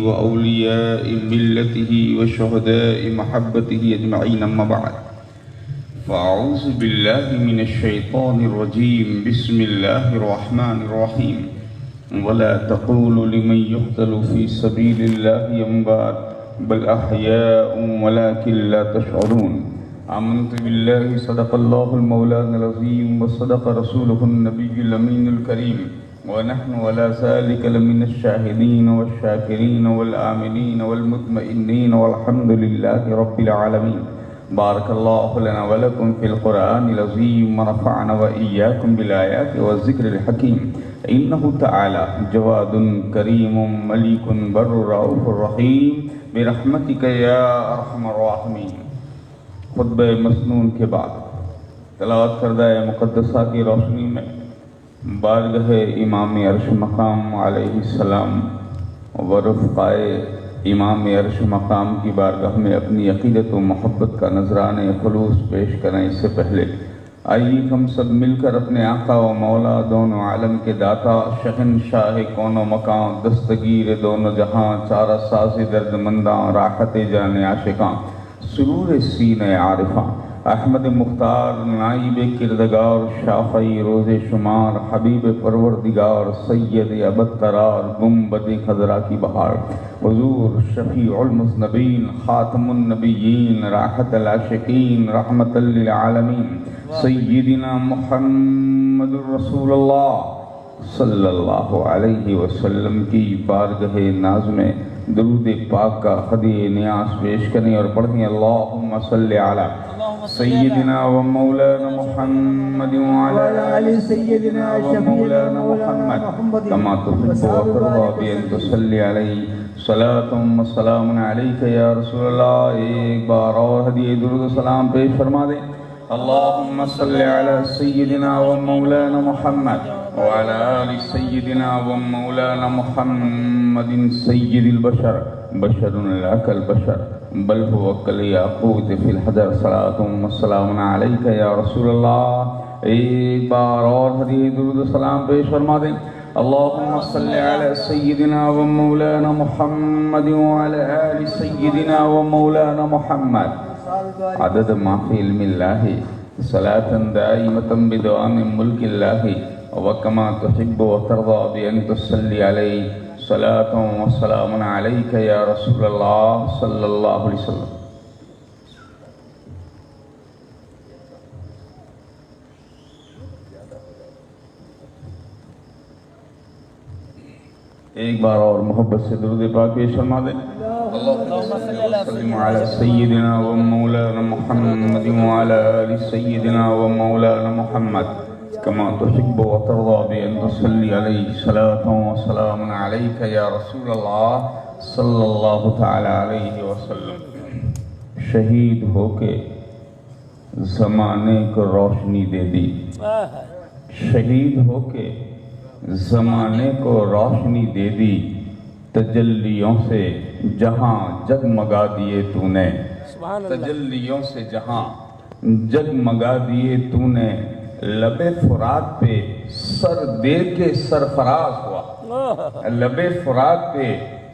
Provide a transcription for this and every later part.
وأولياء ملته وشهداء محبته أجمعين، أما بعد، فأعوذ بالله من الشيطان الرجيم. بسم الله الرحمن الرحيم. ولا تقولوا لمن يقتل في سبيل الله أموات بل أحياء ولكن لا تشعرون. آمنت بالله صدق الله المولانا العظيم وصدق رسوله النبي الأمين الكريم، ونحن على ذلك لمن الشاهدين والشاكرين والآمنين والمطمئنين والحمد لله رب العالمين. بارك الله لنا ولكم في القرآن العظيم ونفعنا وإياكم بالآيات والذكر الحكيم. إنه تعالى جواد كريم مليك بر رؤوف رحيم برحمتك يا أرحم الراحمين. خطبہ مسنون کے بعد تلاوت کردہ مقدسہ کی روشنی میں بارگاہ امام عرش مقام علیہ السلام و رفقائے امام عرش مقام کی بارگاہ میں اپنی عقیدت و محبت کا نذرانِ خلوص پیش کریں. اس سے پہلے آئیے ہم سب مل کر اپنے آقا و مولا دونوں عالم کے داتا شہنشاہ کون و مکان دستگیر دونوں جہاں چارہ ساز درد منداں راحت جان عاشقاں سرور سینہ عارفاں احمد مختار نائب کردگار شافعی روز شمار حبیب پروردگار سید ابد قرار گنبد خضرا کی بہار حضور شفیع المذنبین خاتم النبیین راحت العاشقین رحمت للعالمین سیدنا محمد رسول اللہ صلی اللہ علیہ وسلم کی بارگاہ ناز میں درود پاک کا ہدیہ نیاز پیش کریں اور پڑھیں. اللہم صلی علی سیدنا و مولانا محمد وعلی آل سیدنا و مولانا محمد کما تحب و ترضى بأن تصلی علیہ صلاۃ و سلام علیک یا رسول اللہ. ایک بار اور ہدیہ درود و سلام پیش فرما دیں. اللہم صلی علی سیدنا و مولانا محمد وعلى آل سيدنا ومولانا محمد سيد البشر بشر لا كالبشر بل هو كالياقوت في الحجر صلاة والسلام عليك يا رسول الله. ایک بار اور ہدیہ درود و سلام پیش فرما دیں. اللهم صل على سيدنا ومولانا محمد وعلى آل سيدنا ومولانا محمد عدد ما في علم الله صلاة دائمة بدوام ملك الله وكما تحب وترضى بأن تصلي عليه صلاة وسلام عليك يا رسول الله صلى الله عليه وسلم. ایک بار اور محبت سے درود پاک پیش فرما دیں. اللهم صل وسلم على سيدنا ومولانا محمد وعلى آل سيدنا ومولانا محمد كما تحب وترضى بأن تصلي عليه صلاة وسلام عليك يا رسول الله صلى الله تعالى عليه وسلم. شہید ہو کے زمانے کو روشنی دے دی، شہید ہو کے زمانے کو روشنی دے دی، تجلیوں سے جہاں جگمگا دیے تو نے، تجلیوں سے جہاں جگمگا دیے تو نے، لب فرات پہ سر دے کے سرفراز ہوا، لب فرات پہ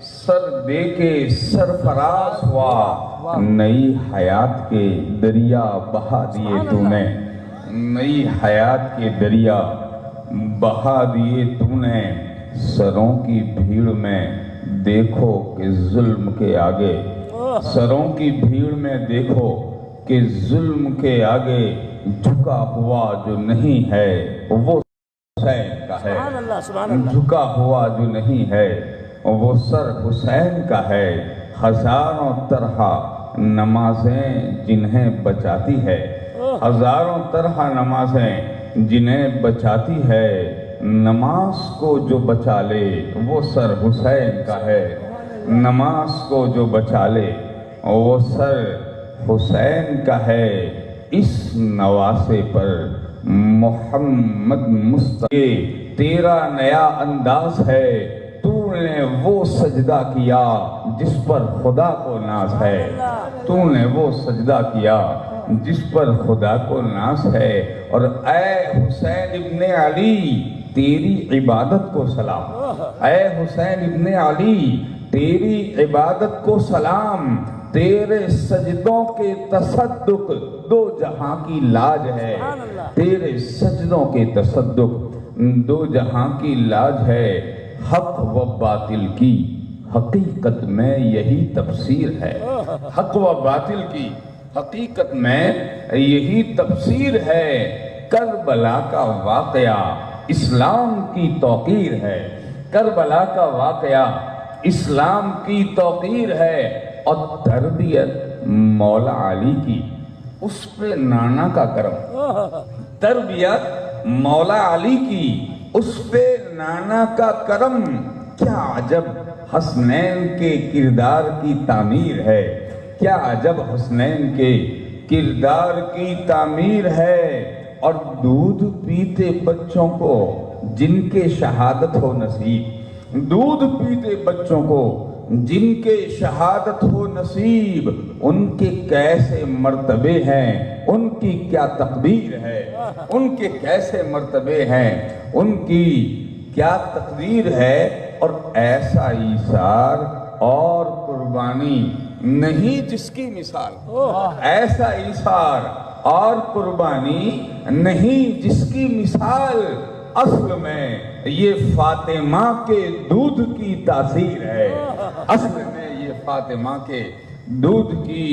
سر دے کے سرفراز ہوا، نئی حیات کے دریا بہا دیے تو نے، نئی حیات کے دریا بہا دیے تو نے. سروں کی بھیڑ میں دیکھو کہ ظلم کے آگے، سروں کی بھیڑ میں دیکھو کہ ظلم کے آگے جھکا ہوا جو نہیں ہے وہ حسین کا ہے، جھکا ہوا جو نہیں ہے وہ سر حسین کا ہے. ہزاروں طرح نمازیں جنہیں بچاتی ہے، ہزاروں طرح نمازیں جنہیں بچاتی ہے، نماز کو جو بچا لے وہ سر حسین کا ہے، نماز کو جو بچا لے وہ سر حسین کا ہے. اس نواسے پر محمد مصطفی تیرا نیا انداز ہے، تو نے وہ سجدہ کیا جس پر خدا کو ناز ہے، تو نے وہ سجدہ کیا جس پر خدا کو ناز ہے. اور اے حسین ابن علی تیری عبادت کو سلام، اے حسین ابن علی تیری عبادت کو سلام، تیرے سجدوں کے تصدق دو جہاں کی لاج ہے، تیرے سجدوں کے تصدق دو جہاں کی لاج ہے، حق و باطل کی حقیقت میں یہی تفسیر ہے، حق و باطل کی حقیقت میں یہی تفسیر ہے، کربلا کا واقعہ اسلام کی توقیر ہے، کربلا کا واقعہ اسلام کی توقیر ہے، اور تربیت مولا علی کی، اس پہ نانا کا کرم، تربیت مولا علی کی، اس پہ نانا کا کرم، کیا عجب حسنین کے کردار کی تعمیر ہے، کیا عجب حسنین کے کردار کی تعمیر ہے، اور دودھ پیتے بچوں کو جن کے شہادت ہو نصیب، دودھ پیتے بچوں کو جن کے شہادت ہو نصیب، ان کے کیسے مرتبے ہیں، ان کی کیا تقدیر ہے، ان کے کیسے مرتبے ہیں، ان کی کیا تقدیر ہے، اور ایسا ایثار اور قربانی نہیں جس کی مثال، ایسا ایثار اور قربانی نہیں جس کی مثال، اصل میں یہ فاطمہ کے دودھ کی تاثیر ہے، اصل میں یہ فاطمہ کے دودھ کی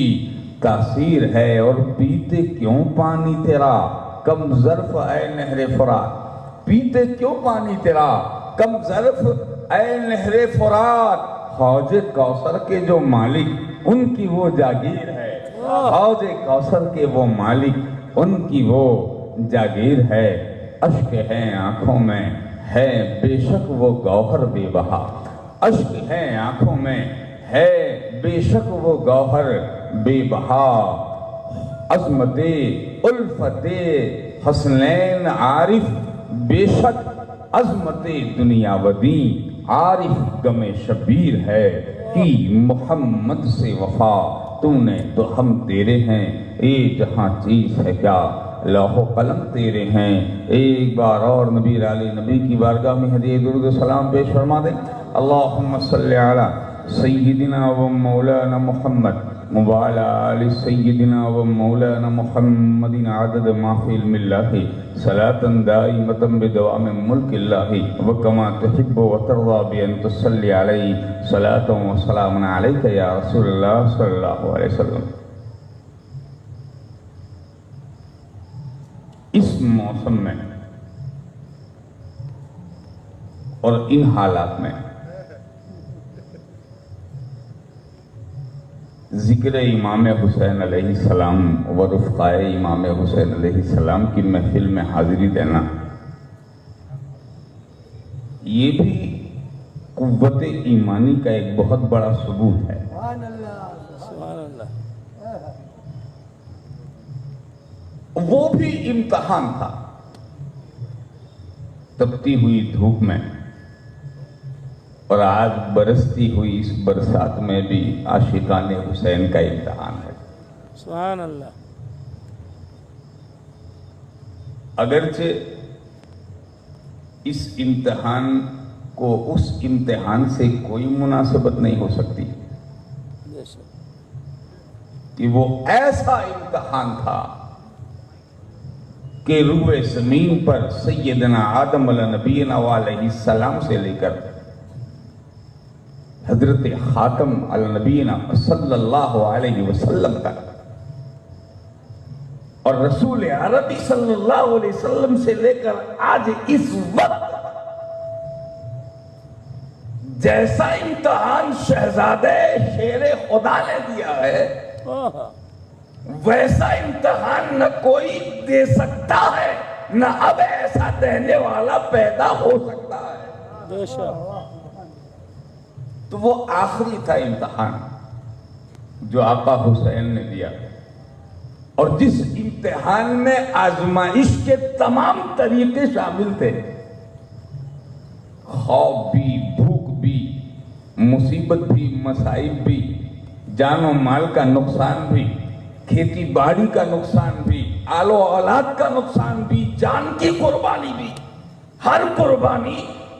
تاثیر ہے، اور پیتے کیوں پانی تیرا کم ظرف اے نہر فرات، پیتے کیوں پانی تیرا کم ظرف اے نہر فرات، حوض کوثر کے جو مالک ان کی وہ جاگیر ہے، حوض کوثر کے وہ مالک ان کی وہ جاگیر ہے، اشک ہے آنکھوں میں ہے بے شک وہ گوہر بے بہا، اشک ہے آنکھوں میں ہے بے شک وہ گوہر بے بہا، عظمت الفت حسنین عارف بے شک عظمت دنیا و دین عارف غم شبیر ہے، کی محمد سے وفا تو نے تو ہم تیرے ہیں، اے جہاں چیز ہے کیا لوح و قلم تیرے ہیں، ایک بار اور نبی علی نبی کی بارگاہ میں ہدیہ درود و سلام پیش فرما دیں، اللہم صلی علی سیدنا و مولانا محمد وعلی آل سیدنا و مولانا محمد عدد ما فی علم اللہ صلاة دائمة بدوام ملک اللہ وکما تحب و ترضى بأن تصلی علی صلاة و سلام علیک یا رسول اللہ صلی اللہ علیہ وسلم۔ اس موسم میں اور ان حالات میں ذکر امام حسین علیہ السلام و رفقائے امام حسین علیہ السلام کی محفل میں حاضری دینا، یہ بھی قوت ایمانی کا ایک بہت بڑا ثبوت ہے۔ وہ بھی امتحان تھا، تپتی ہوئی دھوپ میں، اور آج برستی ہوئی اس برسات میں بھی عاشقان حسین کا امتحان ہے۔ سبحان اللہ۔ اگرچہ اس امتحان کو اس امتحان سے کوئی مناسبت نہیں ہو سکتی کہ وہ ایسا امتحان تھا کہ روح زمین پر سیدنا آدم علیہ نبینا علیہ السلام سے لے کر حضرت خاتم علیہ نبینا صلی اللہ علیہ وسلم تک، اور رسول عربی صلی اللہ علیہ وسلم سے لے کر آج اس وقت جیسا امتحان شہزادے شیر خدا نے دیا ہے، ویسا امتحان نہ کوئی دے سکتا ہے، نہ اب ایسا دینے والا پیدا ہو سکتا ہے۔ بے شک۔ تو وہ آخری تھا امتحان جو آقا حسین نے دیا، اور جس امتحان میں آزمائش کے تمام طریقے شامل تھے، خوف بھی، بھوک بھی، مصیبت بھی، مصائب بھی، جان و مال کا نقصان بھی، کھیتی باڑی کا نقصان بھی، آل و اولاد کا نقصان بھی، جان کی قربانی بھی، ہر قربانی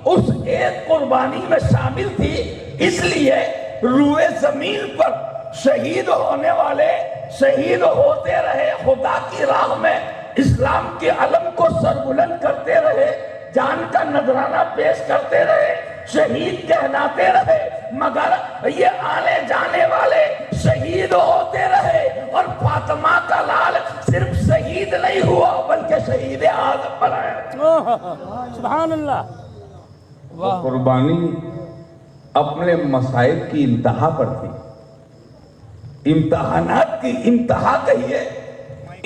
اس ایک قربانی میں شامل تھی اس لیے روئے زمین پر شہید ہونے والے شہید ہوتے رہے، خدا کی راہ میں اسلام کے علم کو سربلند کرتے رہے، جان کا نذرانہ پیش کرتے رہے، شہید کہلاتے رہے، مگر یہ آنے جانے والے شہید ہوتے رہے، اور فاطمہ کا لال صرف شہید نہیں ہوا بلکہ شہید اعظم بنایا۔ سبحان اللہ۔ وہ قربانی اپنے مصائب کی انتہا پر تھی، امتحانات کی انتہا کہیے،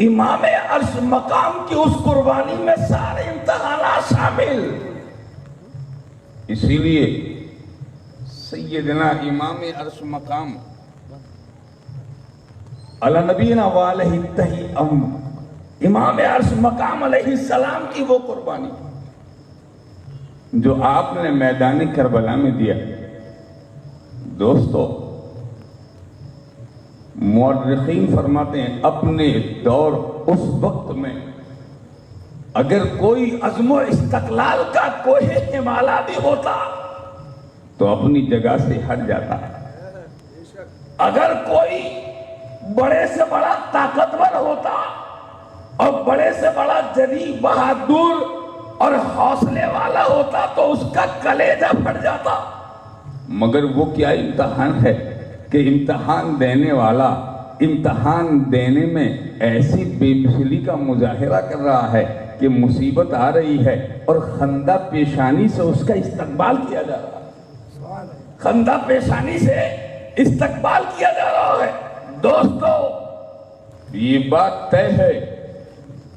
امام عرش مقام کی اس قربانی میں سارے امتحانات شامل۔ اسی لیے سیدنا امام عرش مقام علی نبینا وعلیہ التحی امام عرش مقام علیہ السلام کی وہ قربانی جو آپ نے میدان کربلا میں دیا۔ دوستو، مورخین فرماتے ہیں اپنے دور اس وقت میں اگر کوئی عزم و استقلال کا کوئی ہمالہ بھی ہوتا تو اپنی جگہ سے ہٹ جاتا ہے۔ اگر کوئی بڑے سے بڑا طاقتور ہوتا اور بڑے سے بڑا جری بہادر اور حوصلے والا ہوتا تو اس کا کلیجہ پھٹ جاتا۔ مگر وہ کیا امتحان ہے کہ امتحان دینے والا امتحان دینے میں ایسی بے مثلی کا مظاہرہ کر رہا ہے کہ مصیبت آ رہی ہے اور خندہ پیشانی سے اس کا استقبال کیا جا رہا ہے، خندہ پیشانی سے استقبال کیا جا رہا ہے۔ دوستو، یہ بات طے ہے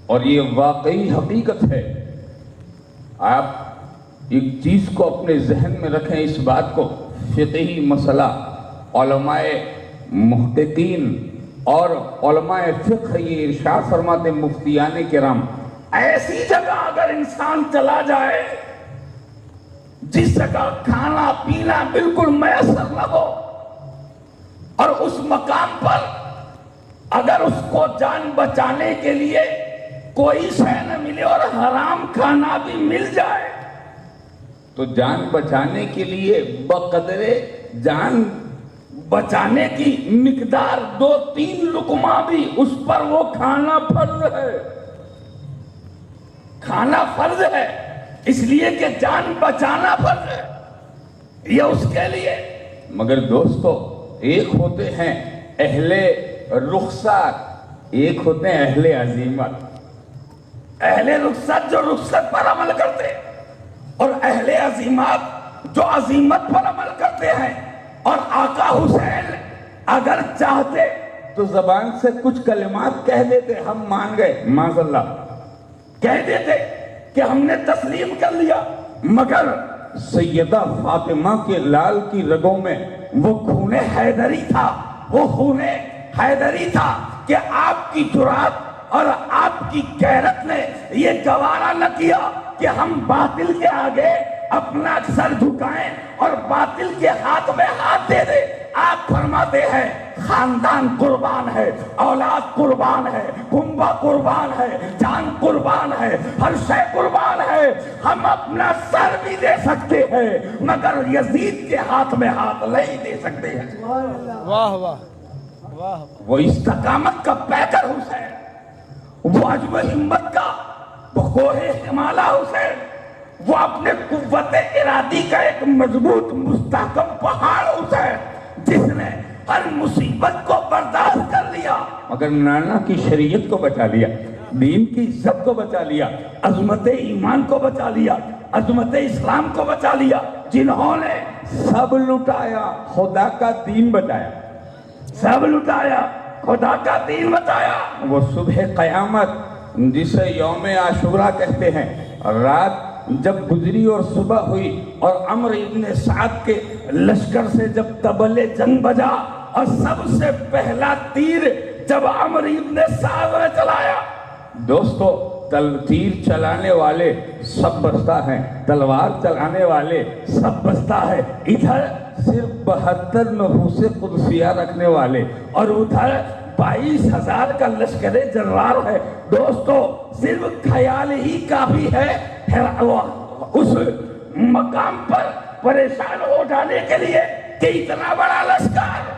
اور یہ واقعی حقیقت ہے۔ آپ ایک چیز کو اپنے ذہن میں رکھیں، اس بات کو، فقہی مسئلہ، علماء محققین اور علماء فقہ یہ ارشاد فرماتے ہیں مفتیان کرام، ایسی جگہ اگر انسان چلا جائے جس جگہ کھانا پینا بالکل میسر نہ ہو، اور اس مقام پر اگر اس کو جان بچانے کے لیے کوئی شے نہ ملے اور حرام کھانا بھی مل جائے تو جان بچانے کے لیے بقدرے جان بچانے کی مقدار 2-3 لقمہ بھی اس پر وہ کھانا فرض ہے، کھانا فرض ہے، اس لیے کہ جان بچانا فرض ہے یہ اس کے لیے۔ مگر دوستو، ایک ہوتے ہیں اہل رخصت، ایک ہوتے ہیں اہل عزیمت۔ اہل رخصت جو رخصت پر عمل کرتے، اور اہل عزیمت جو عزیمت پر عمل کرتے ہیں۔ اور آقا حسین اگر چاہتے تو زبان سے کچھ کلمات کہہ دیتے، ہم مان گئے، معاذ اللہ، کہہ دیتے کہ ہم نے تسلیم کر لیا، مگر سیدہ فاطمہ کے لال کی رگوں میں وہ خون حیدری تھا، وہ خون حیدری تھا کہ آپ کی جرات اور آپ کی غیرت نے یہ گوارا نہ کیا کہ ہم باطل کے آگے اپنا سر جھکائیں اور باطل کے ہاتھ میں ہاتھ دے دیں۔ آپ فرماتے ہیں خاندان قربان ہے، اولاد قربان ہے، کنبہ قربان ہے، جان قربان ہے، ہر شے قربان ہے، ہم اپنا سر بھی دے سکتے ہیں مگر یزید کے ہاتھ میں ہاتھ نہیں دے سکتے ہیں۔ واہ واہ واہ۔ وہ استقامت کا پیکر حسین، وہ عزم ہمت کا کوہ ہمالہ حسین، وہ اپنے قوت ارادی کا ایک مضبوط مستحکم پہاڑ حسین جس نے ہر مصیبت کو برداشت کر لیا مگر نانا کی شریعت کو بچا لیا، دین کی عزت کو بچا لیا، عظمت ایمان کو بچا لیا، عظمت اسلام کو بچا لیا، جنہوں نے سب لٹایا خدا کا دین بچایا، سب لٹایا خدا کا دین بچایا۔ وہ صبح قیامت جسے یوم عاشورہ کہتے ہیں، رات جب گزری اور صبح ہوئی اور عمرو ابن سعد کے لشکر سے جب طبل جنگ بجا اور سب سے پہلا تیر جب عمرو ابن سعد نے چلایا، دوستو تیر چلانے والے سب بستہ ہیں، تلوار چلانے والے سب بستہ ہے، ادھر صرف 72 نفوس قدسیہ رکھنے والے اور ادھر 22,000 کا لشکر جرار ہے۔ دوستو صرف خیال ہی کافی ہے اس مقام پر پریشان ہو جانے کے لیے کہ اتنا بڑا لشکر،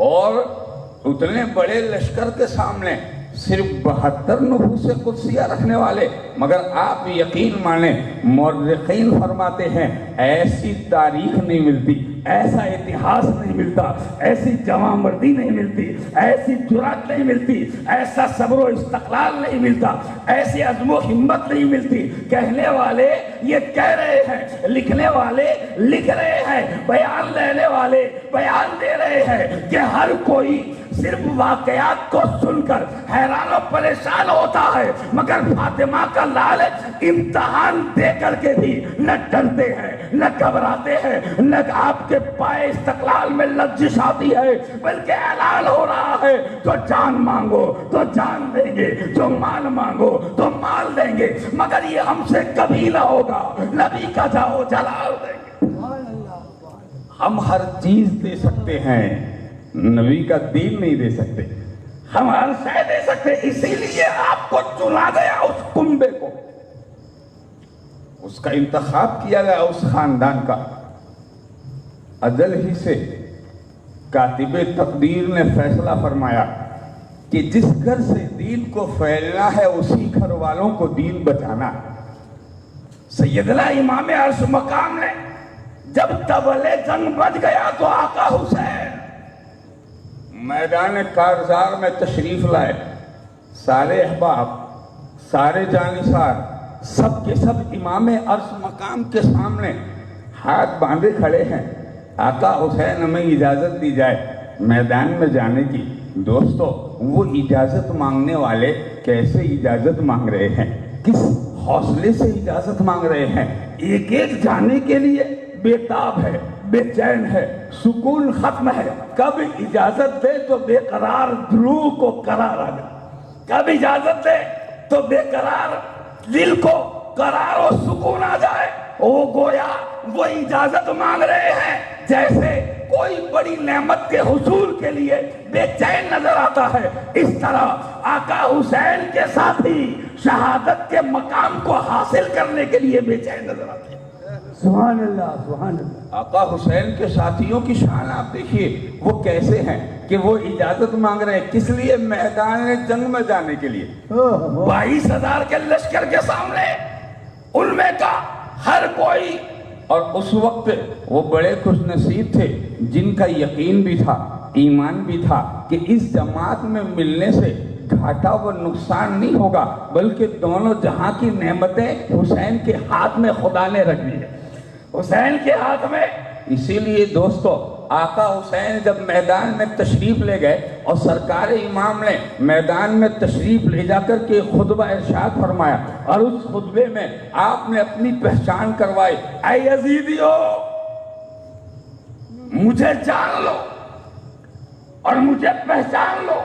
اور اتنے بڑے لشکر کے سامنے صرف 72 نفوس قدسیہ رکھنے والے، مگر آپ یقین مانیں مورخین فرماتے ہیں ایسی تاریخ نہیں ملتی، ایسا اتہاس نہیں ملتا، ایسی جواں مردی نہیں ملتی، ایسی جرات نہیں ملتی، ایسا صبر و استقلال نہیں ملتا، ایسی عزم و ہمت نہیں ملتی۔ کہنے والے یہ کہہ رہے ہیں، لکھنے والے لکھ رہے ہیں، بیان لینے والے بیان دے رہے ہیں کہ ہر کوئی صرف واقعات کو سن کر حیران و پریشان ہوتا ہے، مگر فاطمہ کا لال امتحان دے کر کے بھی نہ ڈرتے ہیں، نہ گھبراتے ہیں، نہ آپ کے پائے استقلال میں لرزش آتی ہے، بلکہ اعلان ہو رہا ہے تو جان مانگو تو جان دیں گے، جو مال مانگو تو مال دیں گے، مگر یہ ہم سے کبھی نہ ہوگا، نبی کا جاؤ جلال دیں گے۔ ہم ہر چیز دے سکتے ہیں، نبی کا دین نہیں دے سکتے۔ ہم ہر شے دے سکتے، اسی لیے آپ کو چنا گیا، اس کنبے کو، اس کا انتخاب کیا گیا، اس خاندان کا۔ ازل ہی سے کاتب تقدیر نے فیصلہ فرمایا کہ جس گھر سے دین کو پھیلنا ہے اسی گھر والوں کو دین بچانا ہے۔ سیدنا امام عرش مقام نے جب طبلِ جنگ بج گیا تو آقا حسین میدان کارزار میں تشریف لائے، سارے احباب، سارے جانثار، سب کے سب امام عرش مقام کے سامنے ہاتھ باندھے کھڑے ہیں۔ آقا حسین ہمیں اجازت دی جائے میدان میں جانے کی۔ دوستو، وہ اجازت مانگنے والے کیسے اجازت مانگ رہے ہیں، کس حوصلے سے اجازت مانگ رہے ہیں؟ ایک ایک جانے کے لیے بےتاب ہے، بے چین ہے، سکون ختم ہے۔ کب اجازت دے تو بے قرار روح کو قرار آ جائے، کب اجازت دے تو بے قرار دل کو قرار و سکون آ جائے۔ وہ گویا وہ اجازت مانگ رہے ہیں جیسے کوئی بڑی نعمت کے حصول کے لیے بے چین نظر آتا ہے۔ اس طرح آقا حسین کے ساتھی شہادت کے مقام کو حاصل کرنے کے لیے بے چین نظر آتے ہیں۔ سبحان اللہ، سبحان اللہ۔ آقا حسین کے ساتھیوں کی شان آپ دیکھیے، وہ کیسے ہیں کہ وہ اجازت مانگ رہے ہیں، کس لیے؟ میدان جنگ میں جانے کے لیے۔ 22,000 کے لشکر کے سامنے ان میں کا ہر کوئی، اور اس وقت وہ بڑے خوش نصیب تھے جن کا یقین بھی تھا، ایمان بھی تھا کہ اس جماعت میں ملنے سے گھاٹا و نقصان نہیں ہوگا، بلکہ دونوں جہاں کی نعمتیں حسین کے ہاتھ میں خدا نے رکھ دی ہے، حسین کے ہاتھ میں۔ اسی لیے دوستو، آقا حسین جب میدان میں تشریف لے گئے اور سرکار امام نے میدان میں تشریف لے جا کر کے خطبہ ارشاد فرمایا، اور اس خطبے میں آپ نے اپنی پہچان کروائی۔ اے یزیدیو، مجھے جان لو اور مجھے پہچان لو،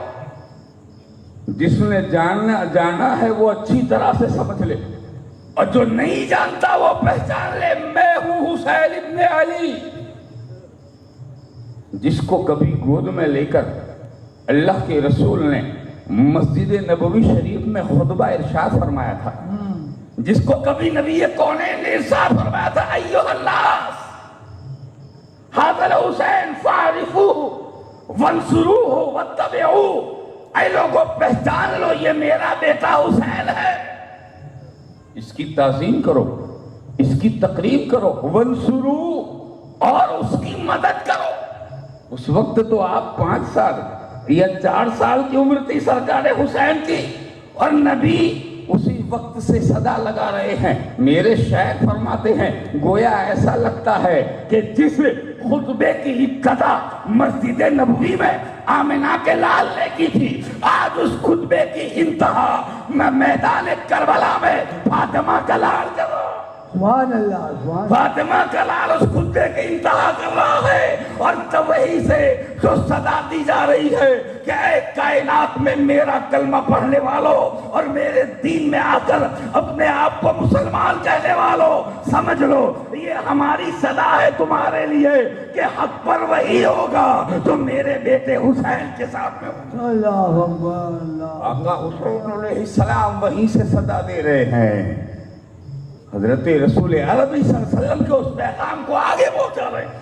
جس نے جانا ہے وہ اچھی طرح سے سمجھ لے، اور جو نہیں جانتا وہ پہچان لے، میں ہوں حسین ابن علی۔ جس کو کبھی گود میں لے کر اللہ کے رسول نے مسجد نبوی شریف میں خطبہ ارشاد فرمایا تھا، جس کو کبھی نبی کونین نے ارشاد فرمایا تھا، ایھا الناس ھذا الحسین فاعرفوہ وانصروہ واتبعوہ، اے لوگوں پہچان لو یہ میرا بیٹا حسین ہے، اس کی تعظیم کرو، اس کی تقریب کرو، وانصروہ، اور اس کی مدد کرو۔ اس وقت تو آپ 5 سال یا 4 سال کی عمر تھی سرکار حسین کی، اور نبی اسی وقت سے صدا لگا رہے ہیں۔ میرے شیخ فرماتے ہیں گویا ایسا لگتا ہے کہ جس خطبے کی ابتدا مسجد نبوی میں آمنہ کے لال نے کی تھی، آج اس خطبے کی انتہا میں میدان کربلا میں فاطمہ کا لال کر رہا ہوں۔ سبحان اللہ، سبحان اللہ۔ فاطمہ کا لال اس خطبے کی انتہا کر رہا ہے، اور تب وہی سے جو صدا دی جا رہی ہے کہ اے کائنات میں میرا کلمہ پڑھنے والوں اور میرے دین میں آ کر اپنے آپ کو مسلمان کہنے والوں، سمجھ لو یہ ہماری صدا ہے تمہارے لیے کہ حق پر وہی ہوگا جو میرے بیٹے حسین کے ساتھ میں ہوگا۔ اللہ اکبر، اللہ۔ آقا حسین علیہ السلام وہیں سے صدا دے رہے ہیں، حضرت رسول عربی صلی اللہ علیہ وسلم کے اس پیغام کو آگے پہنچا رہے ہیں۔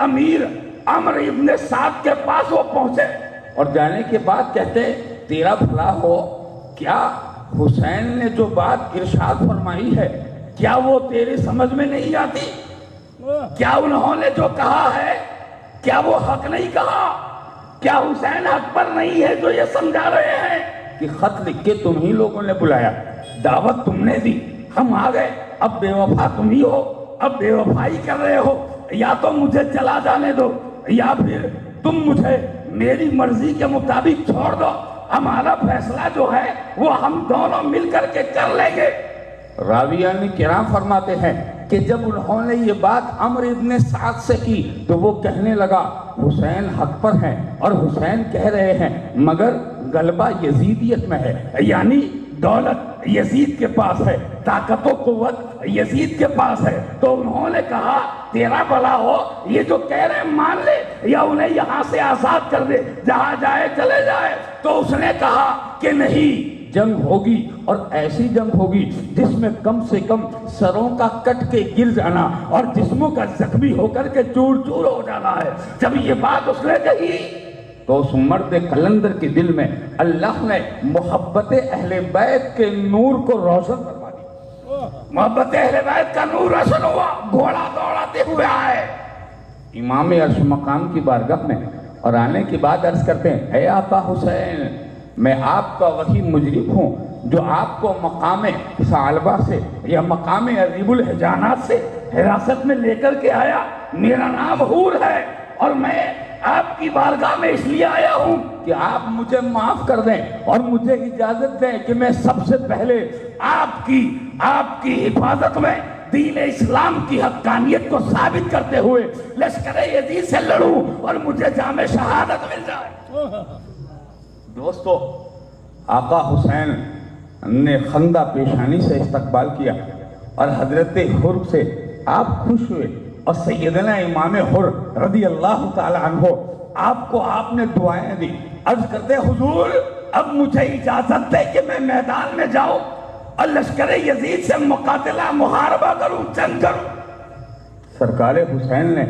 امیر عمر ابن سعد کے پاس وہ پہنچے اور جانے کے بعد کہتے تیرا بھلا ہو، کیا حسین نے جو بات ارشاد فرمائی ہے کیا وہ تیری سمجھ میں نہیں آتی؟ کیا انہوں نے جو کہا ہے کیا وہ حق نہیں کہا؟ کیا حسین حق پر نہیں ہے جو یہ سمجھا رہے ہیں؟ کہ خط لکھ کے تم ہی لوگوں نے بلایا، دعوت تم نے دی، ہم آ گئے، اب بے وفا تم ہی ہو، اب بے وفائی کر رہے ہو، یا تو مجھے چلا جانے دو یا پھر تم مجھے میری مرضی کے مطابق چھوڑ دو، ہمارا فیصلہ جو ہے وہ ہم دونوں مل کر کے کر لیں گے۔ راویان کرام فرماتے ہیں کہ جب انہوں نے یہ بات عمر ابن سعد سے کی تو وہ کہنے لگا حسین حق پر ہیں، اور حسین کہہ رہے ہیں مگر غلبہ یزیدیت میں ہے، یعنی دولت یزید کے پاس ہے، طاقت و قوت یزید کے پاس ہے۔ تو انہوں نے کہا تیرا بھلا ہو، یہ جو کہہ رہے ہیں مان لے یا انہیں یہاں سے آزاد کر دے، جہاں جائے چلے جائے۔ تو اس نے کہا کہ نہیں، جنگ ہوگی اور ایسی جنگ ہوگی جس میں کم سے کم سروں کا کٹ کے گر جانا اور جسموں کا زخمی ہو کر کے چور چور ہو جانا ہے۔ جب یہ بات اس نے کہی تو اس مرد قلندر کے دل میں اللہ نے محبت اہل بیت کے نور کو روشن کروا دیا۔ محبت اہل بیت کا نور روشن ہوا، گھوڑا دوڑاتے ہوئے آئے امام عرش مقام کی بارگاہ میں، اور آنے کے بعد عرض کرتے ہیں اے آقا حسین، میں آپ کا وہی مجرم ہوں جو آپ کو مقام ثعلبہ سے یا مقام عریب الحجانات سے حراست میں لے کر کے آیا۔ میرا نام حور ہے اور میں آپ کی بارگاہ میں اس لیے آیا ہوں کہ آپ مجھے معاف کر دیں اور مجھے اجازت دیں کہ میں سب سے پہلے آپ کی حفاظت میں دین اسلام کی حقانیت کو ثابت کرتے ہوئے لشکر یزید سے لڑوں اور مجھے جام شہادت مل جائے۔ دوستو، آقا حسین نے خندہ پیشانی سے استقبال کیا اور حضرت حر سے آپ خوش ہوئے، اور سیدنا امام حر رضی اللہ تعالی عنہ آپ کو آپ نے دعائیں دی۔ عرض کرتے حضور اب مجھے اجازت دے کہ میں میدان میں جاؤں اور لشکر یزید سے مقاتلہ محاربہ کروں، جنگ کروں۔ سرکار حسین نے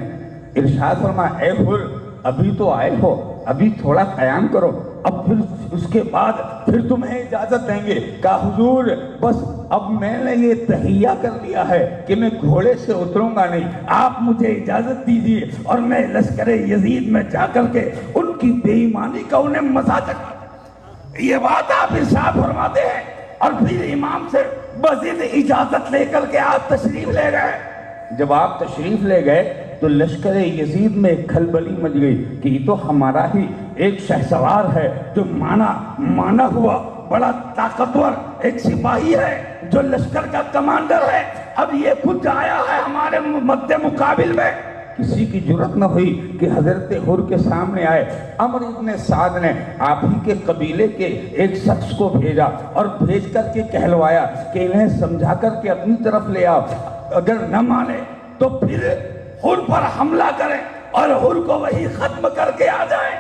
ارشاد فرمایا اے حر، ابھی تو آئے ہو، ابھی تھوڑا قیام کرو، اب پھر اس کے بعد پھر تمہیں اجازت دیں گے۔ کہا حضور بس اب میں نے یہ تہیہ کر لیا ہے کہ میں گھوڑے سے اتروں گا نہیں، آپ مجھے اجازت دیجیے اور میں لشکر یزید میں جا کر کے ان کی بے ایمانی کا انہیں مزہ چکھا۔ یہ بات آپ ارشاد فرماتے ہیں اور پھر امام سے بضد اجازت لے کر کے آپ تشریف لے گئے۔ جب آپ تشریف لے گئے تو لشکر یزید میں ایک کھلبلی مچ گئی کہ یہ تو ہمارا ہی ایک شہسوار ہے جو مانا ہوا بڑا طاقتور ایک سپاہی ہے جو لشکر کا کمانڈر ہے، اب یہ خود آیا ہے ہمارے مد مقابل میں۔ کسی کی جرت نہ ہوئی کہ حضرت حر کے سامنے آئے۔ عمر ابن سعد نے آپ ہی کے قبیلے کے ایک شخص کو بھیجا اور بھیج کر کے کہلوایا کہ انہیں سمجھا کر کے اپنی طرف لے آؤ، اگر نہ مانے تو پھر حر پر حملہ کریں اور حر کو وہی ختم کر کے آ جائیں۔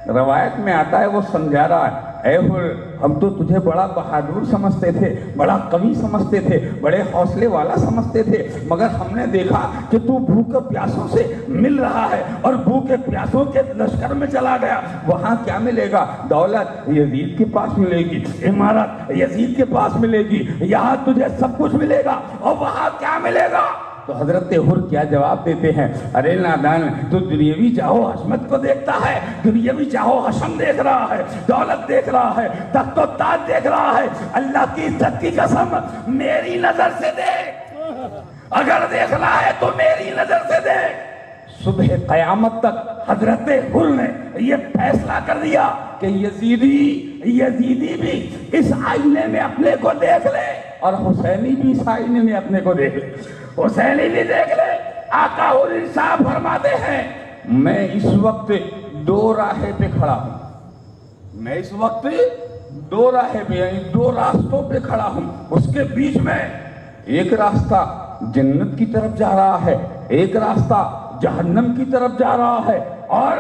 روایت میں آتا ہے وہ سمجھا رہا ہے اے حر، ہم تو تجھے بڑا بہادر سمجھتے تھے، بڑا قوی سمجھتے تھے، بڑے حوصلے والا سمجھتے تھے، مگر ہم نے دیکھا کہ تو بھوک پیاسوں سے مل رہا ہے اور بھوک پیاسوں کے لشکر میں چلا گیا۔ وہاں کیا ملے گا؟ دولت یزید کے پاس ملے گی، عمارت یزید کے پاس ملے گی، یہاں تجھے سب کچھ ملے گا، اور وہاں کیا ملے گا؟ تو حضرت حر کیا جواب دیتے ہیں ارے نادان، تو دنیاوی چاہو حشمت کو دیکھتا ہے، دنیاوی چاہو حشم دیکھ رہا ہے، دولت دیکھ رہا ہے، تخت و تاج دیکھ رہا ہے، اللہ کی عزت کی قسم میری نظر سے دیکھ، اگر دیکھنا ہے تو میری نظر سے دیکھ۔ صبح قیامت تک حضرت حر نے یہ فیصلہ کر دیا کہ یزیدی بھی اس آئینے میں اپنے کو دیکھ لے اور حسینی بھی اس آئینے میں اپنے کو دیکھ لے، حسینی بھی دیکھ لے۔ آقا حر صاحب فرماتے ہیں میں اس وقت دو راہیں پہ کھڑا ہوں، میں اس وقت دو راہیں پہ یعنی دو راستوں پہ کھڑا ہوں، اس کے بیچ میں ایک راستہ جنت کی طرف جا رہا ہے، ایک راستہ جہنم کی طرف جا رہا ہے، اور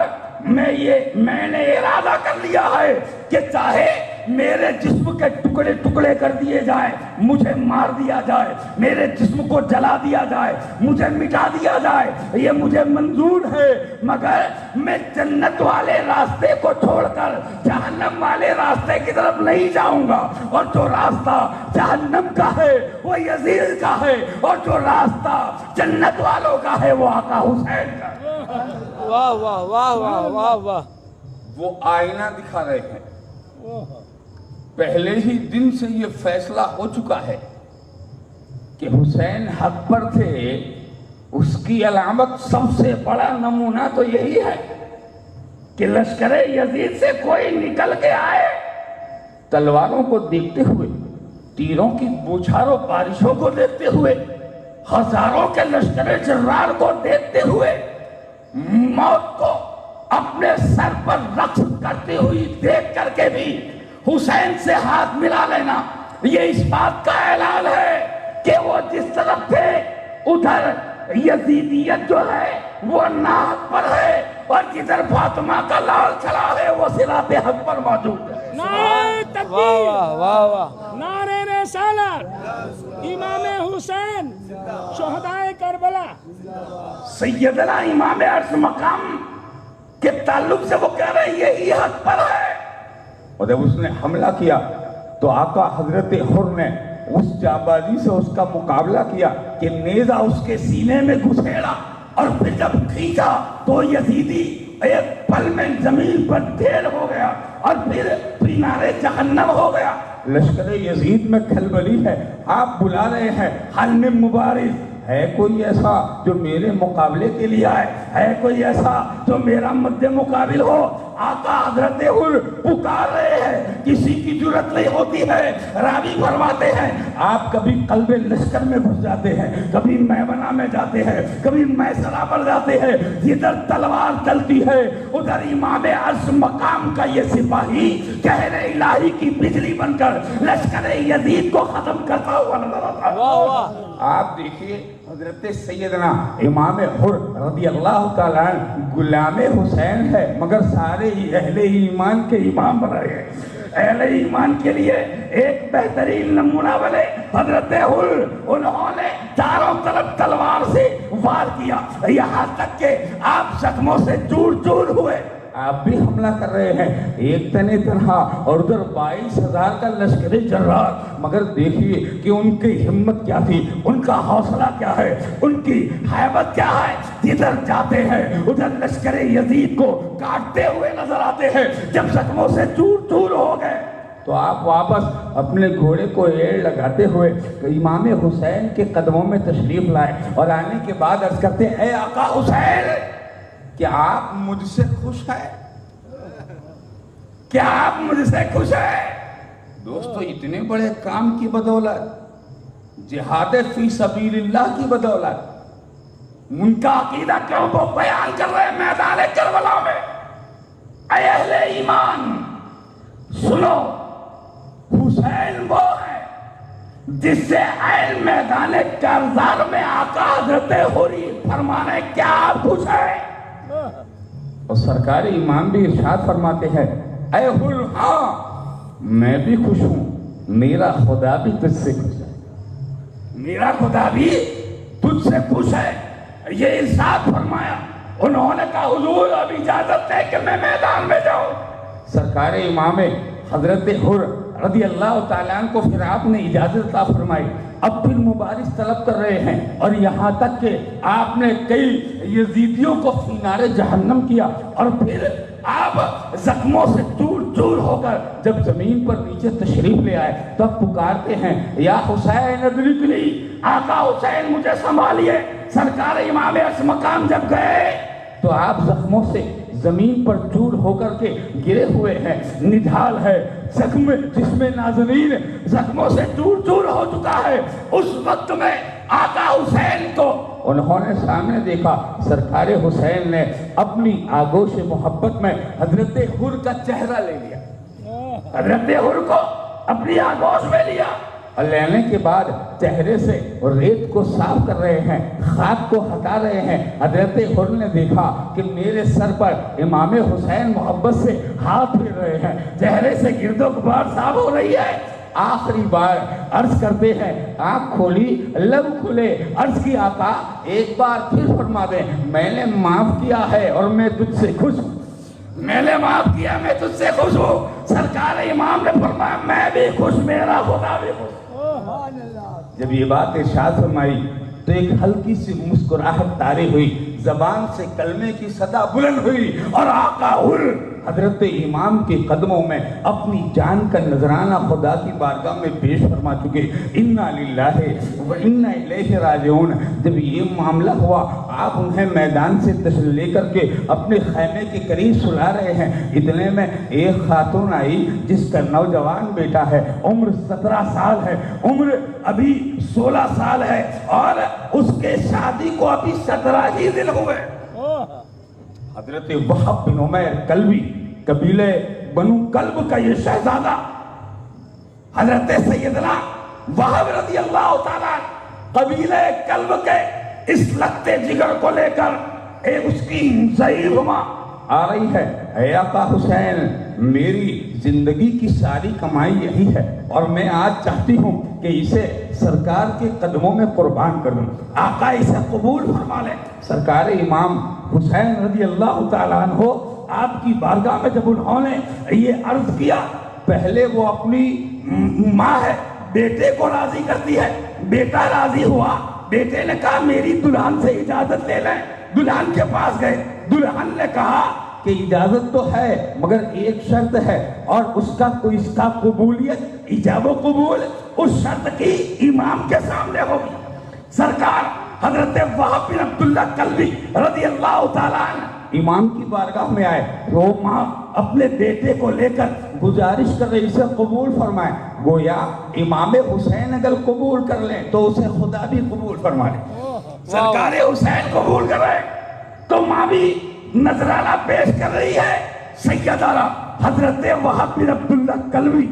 میں نے ارادہ کر لیا ہے کہ چاہے میرے جسم کے ٹکڑے ٹکڑے کر دیے جائیں، مجھے مار دیا جائے، میرے جسم کو جلا دیا جائے، مجھے مٹا دیا جائے، یہ مجھے منظور ہے، مگر میں جنت والے راستے کو چھوڑ کر جہنم والے راستے کی طرف نہیں جاؤں گا، اور جو راستہ جہنم کا ہے وہ یزید کا ہے، اور جو راستہ جنت والوں کا ہے وہ آقا حسین کا ہے۔ واہ واہ واہ واہ واہ واہ۔ وہ آئینہ دکھا رہے ہیں، پہلے ہی دن سے یہ فیصلہ ہو چکا ہے کہ حسین حق پر تھے، اس کی علامت سب سے بڑا نمونہ تو یہی ہے کہ لشکر یزید سے کوئی نکل کے آئے، تلواروں کو دیکھتے ہوئے، تیروں کی بوچھاروں بارشوں کو دیکھتے ہوئے، ہزاروں کے لشکر جرار کو دیکھتے ہوئے، موت کو اپنے سر پر رقص کرتے ہوئی دیکھ کر کے بھی حسین سے ہاتھ ملا لینا، یہ اس بات کا اعلان ہے کہ وہ جس طرف تھے ادھر یزیدیت جو ہے وہ ناحق پر ہے، اور جدھر فاطمہ کا لال چلا ہے وہ صراط حق پر موجود ہے۔ واہ نعرہ تکبیر، واہ واہ واہ۔ نعرہ رسالت، امام حسین شہدائے کربلا۔ سیدنا امام عرش مقام کے تعلق سے وہ کہہ رہے ہیں یہی حق پر ہے۔ اور جب اس نے حملہ کیا تو آقا حضرت حر نے اس جانبازی سے اس کا مقابلہ کیا کہ نیزہ اس کے سینے میں گھسیڑا، اور پھر جب کھینچا تو یزیدی ایک پل میں زمین پر ڈھیر ہو گیا اور پھر کنارے جہنم ہو گیا۔ لشکر یزید میں کھلبلی ہے، آپ بلا رہے ہیں، حل میں مبارز ہے کوئی ایسا جو میرے مقابلے کے لیے آئے؟ ہے کوئی ایسا جو میرا مد مقابل ہو؟ آقا حضرت حر پکار رہے ہیں، کسی کی جرت نہیں ہوتی ہے۔ راوی فرماتے ہیں آپ کبھی قلب لشکر میں گھس جاتے ہیں، کبھی میمنہ میں جاتے ہیں، کبھی میسرہ پر جاتے ہیں، جدھر تلوار چلتی ہے ادھر امام عرش مقام کا یہ سپاہی قہر الہی کی بجلی بن کر لشکر یزید کو ختم کرتا ہوا نظر آتا ہے۔ واہ واہ۔ آپ دیکھیے حضرت سیدنا امام حر رضی اللہ تعالیٰ عنہ غلام حسین ہے، مگر سارے ہی اہل ایمان کے امام بنائے گئے۔ اہل ایمان کے لیے ایک بہترین نمونہ بنے حضرت حر، انہوں نے چاروں طرف تلوار سے وار کیا، یہاں تک کہ آپ زخموں سے چور چور ہوئے۔ آپ بھی حملہ کر رہے ہیں، ایک تنے تنہا اور ادھر 22,000 کا لشکر جرار، مگر دیکھیے کہ ان کی ہمت کیا تھی، ان کا حوصلہ کیا ہے، ان کی ہیبت کیا ہے، جدھر جاتے ہیں ادھر لشکر یزید کو کاٹتے ہوئے نظر آتے ہیں، جب زخموں سے چور چور ہو گئے تو آپ واپس اپنے گھوڑے کو ایڑ لگاتے ہوئے امام حسین کے قدموں میں تشریف لائے، اور آنے کے بعد عرض کرتے ہیں اے آقا حسین، کیا آپ مجھ سے خوش ہیں؟ کیا آپ مجھ سے خوش ہیں؟ دوستو اتنے بڑے کام کی بدولت، جہاد فی سبیل اللہ کی بدولت، ان کا عقیدہ کیوں وہ بیان کر رہے ہیں میدان کربلا میں؟ اے اہل ایمان سنو، حسین وہ ہے جس سے عین میدان کارزار میں آقا حضرت حری فرمانے کیا آپ خوش ہیں؟ اور سرکار امام بھی ارشاد فرماتے ہیں اے حر، ہاں میں بھی خوش ہوں، میرا خدا بھی تجھ سے خوش ہے۔ میرا خدا بھی تجھ سے خوش ہے، یہ ارشاد فرمایا۔ انہوں نے کہا حضور اب اجازت ہے کہ میں میدان میں جاؤں۔ سرکار امام حضرت حر رضی اللہ تعالیٰ عنہ کو پھر آپ نے اجازت عطا فرمائی، اب پھر مبارز طلب کر رہے ہیں، اور یہاں تک کہ آپ نے کئی یزیدیوں کو فینار جہنم کیا، اور پھر آپ زخموں سے چور چور ہو کر جب زمین پر نیچے تشریف لے آئے تو اب پکارتے ہیں یا حسین ادرکنی، آقا حسین مجھے سنبھالیے۔ سرکار امام عرش مقام جب گئے تو آپ زخموں سے زمین پر چور ہو کر کے گرے ہوئے ہیں، نڈھال ہے، زخم جسم نازنین زخموں سے چور چور ہو چکا ہے۔ اس وقت میں آقا حسین کو انہوں نے سامنے دیکھا، سرکار حسین نے اپنی آغوش محبت میں حضرت حر کا چہرہ لے لیا، حضرت حر کو اپنی آغوش میں لیا، اور لینے کے بعد چہرے سے ریت کو صاف کر رہے ہیں، خاک کو ہٹا رہے ہیں، حضرت حر نے دیکھا کہ میرے سر پر امام حسین محبت سے ہاتھ پھیر رہے ہیں، چہرے سے گرد و غبار صاف ہو رہی ہے۔ آخری بار عرض کرتے ہیں، آنکھ کھولی، لب کھلے، عرض کی آقا ایک بار پھر فرما دیں، میں نے معاف کیا ہے اور میں تجھ سے خوش ہوں۔ میں نے معاف کیا، میں تجھ سے خوش ہوں۔ سرکار امام نے فرمایا میں بھی خوش، میرا خدا بھی خوش۔ جب یہ بات ارشاد فرمائی تو ایک ہلکی سی مسکراہٹ طاری ہوئی، زبان سے کلمے کی صدا بلند ہوئی، اور آقا حضرت امام کے قدموں میں اپنی جان کا نذرانہ خدا کی بارگاہ میں پیش فرما چکے۔ انا للہ و انا الیہ راجعون۔ جب یہ معاملہ ہوا، آپ انہیں میدان سے تشریف لے کر کے اپنے خیمے کے قریب سلا رہے ہیں، اتنے میں ایک خاتون آئی جس کا نوجوان بیٹا ہے، عمر 17 سال ہے، عمر ابھی 16 سال ہے، اور اس کے شادی کو ابھی 17 ہی دن ہوئے۔ حضرت وہب بن عمیر کلبی، قبیلہ بنو کلب کا یہ شہزادہ، حضرت سیدنا وہب رضی اللہ تعالیٰ قبیلہ کلب کے اس لگتے جگر کو لے کر ایک اس کی ضعیف ماں آ رہی ہے، اے آقا حسین میری زندگی کی ساری کمائی یہی ہے اور میں آج چاہتی ہوں کہ اسے سرکار کے قدموں میں قربان کر دوں، آقا اسے قبول فرما لیں۔ سرکار امام حسین رضی اللہ تعالیٰ عنہ آپ کی بارگاہ میں جب انہوں نے یہ عرض کیا، پہلے وہ اپنی ماں ہے بیٹے کو راضی کرتی ہے، بیٹا راضی ہوا، بیٹے نے کہا میری دلہن سے اجازت لے لیں، دلہن کے پاس گئے، دلہن نے کہا کہ اجازت تو ہے مگر ایک شرط ہے، اور اس کا قبولیت ایجاب و قبول اس شرط کی امام کے سامنے ہوگی۔ سرکار حضرت وہب بن عبداللہ کلبی رضی اللہ تعالیٰ عنہ امام کی بارگاہ میں آئے، وہ ماں اپنے بیٹے کو لے کر گزارش کر رہی اسے قبول فرمائے، گویا امام حسین اگر قبول کر لیں تو اسے خدا بھی قبول فرما لے۔ سرکار حسین قبول کر رہے تو ماں بھی نذرانہ پیش کر رہی ہے۔ سیدنا حضرت وہب بن عبداللہ کلبی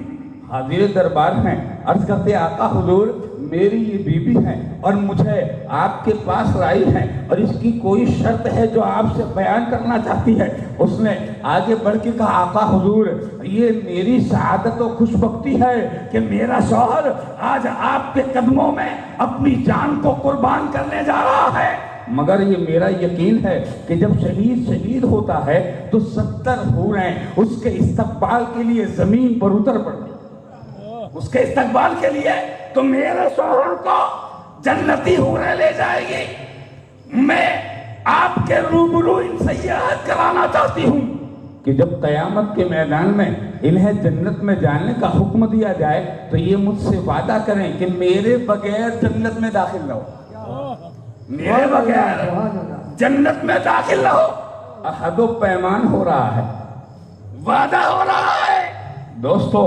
حاضر دربار ہیں، عرض کرتے آقا حضور میری یہ بیوی ہے اور مجھے آپ کے پاس لائی ہے اور اس کی کوئی شرط ہے جو آپ سے بیان کرنا چاہتی ہے۔ اس نے آگے بڑھ کے کہا آقا حضور یہ میری سعادت و خوش بختی ہے کہ میرا شوہر آج آپ کے قدموں میں اپنی جان کو قربان کرنے جا رہا ہے، مگر یہ میرا یقین ہے کہ جب شہید ہوتا ہے تو 70 حوریں اس کے استقبال کے لیے زمین پر اتر پڑتی، اس کے استقبال کے لیے تو میرے شوہر کو جنتی حوریں لے جائے گی۔ میں آپ کے روبرو ان سے یہ عہد کرانا چاہتی ہوں کہ جب قیامت کے میدان میں انہیں جنت میں جانے کا حکم دیا جائے تو یہ مجھ سے وعدہ کریں کہ میرے بغیر جنت میں داخل نہ ہو، میرے بغیر جنت میں داخل نہ ہو۔ عہد و پیمان ہو رہا ہے، وعدہ ہو رہا ہے۔ دوستو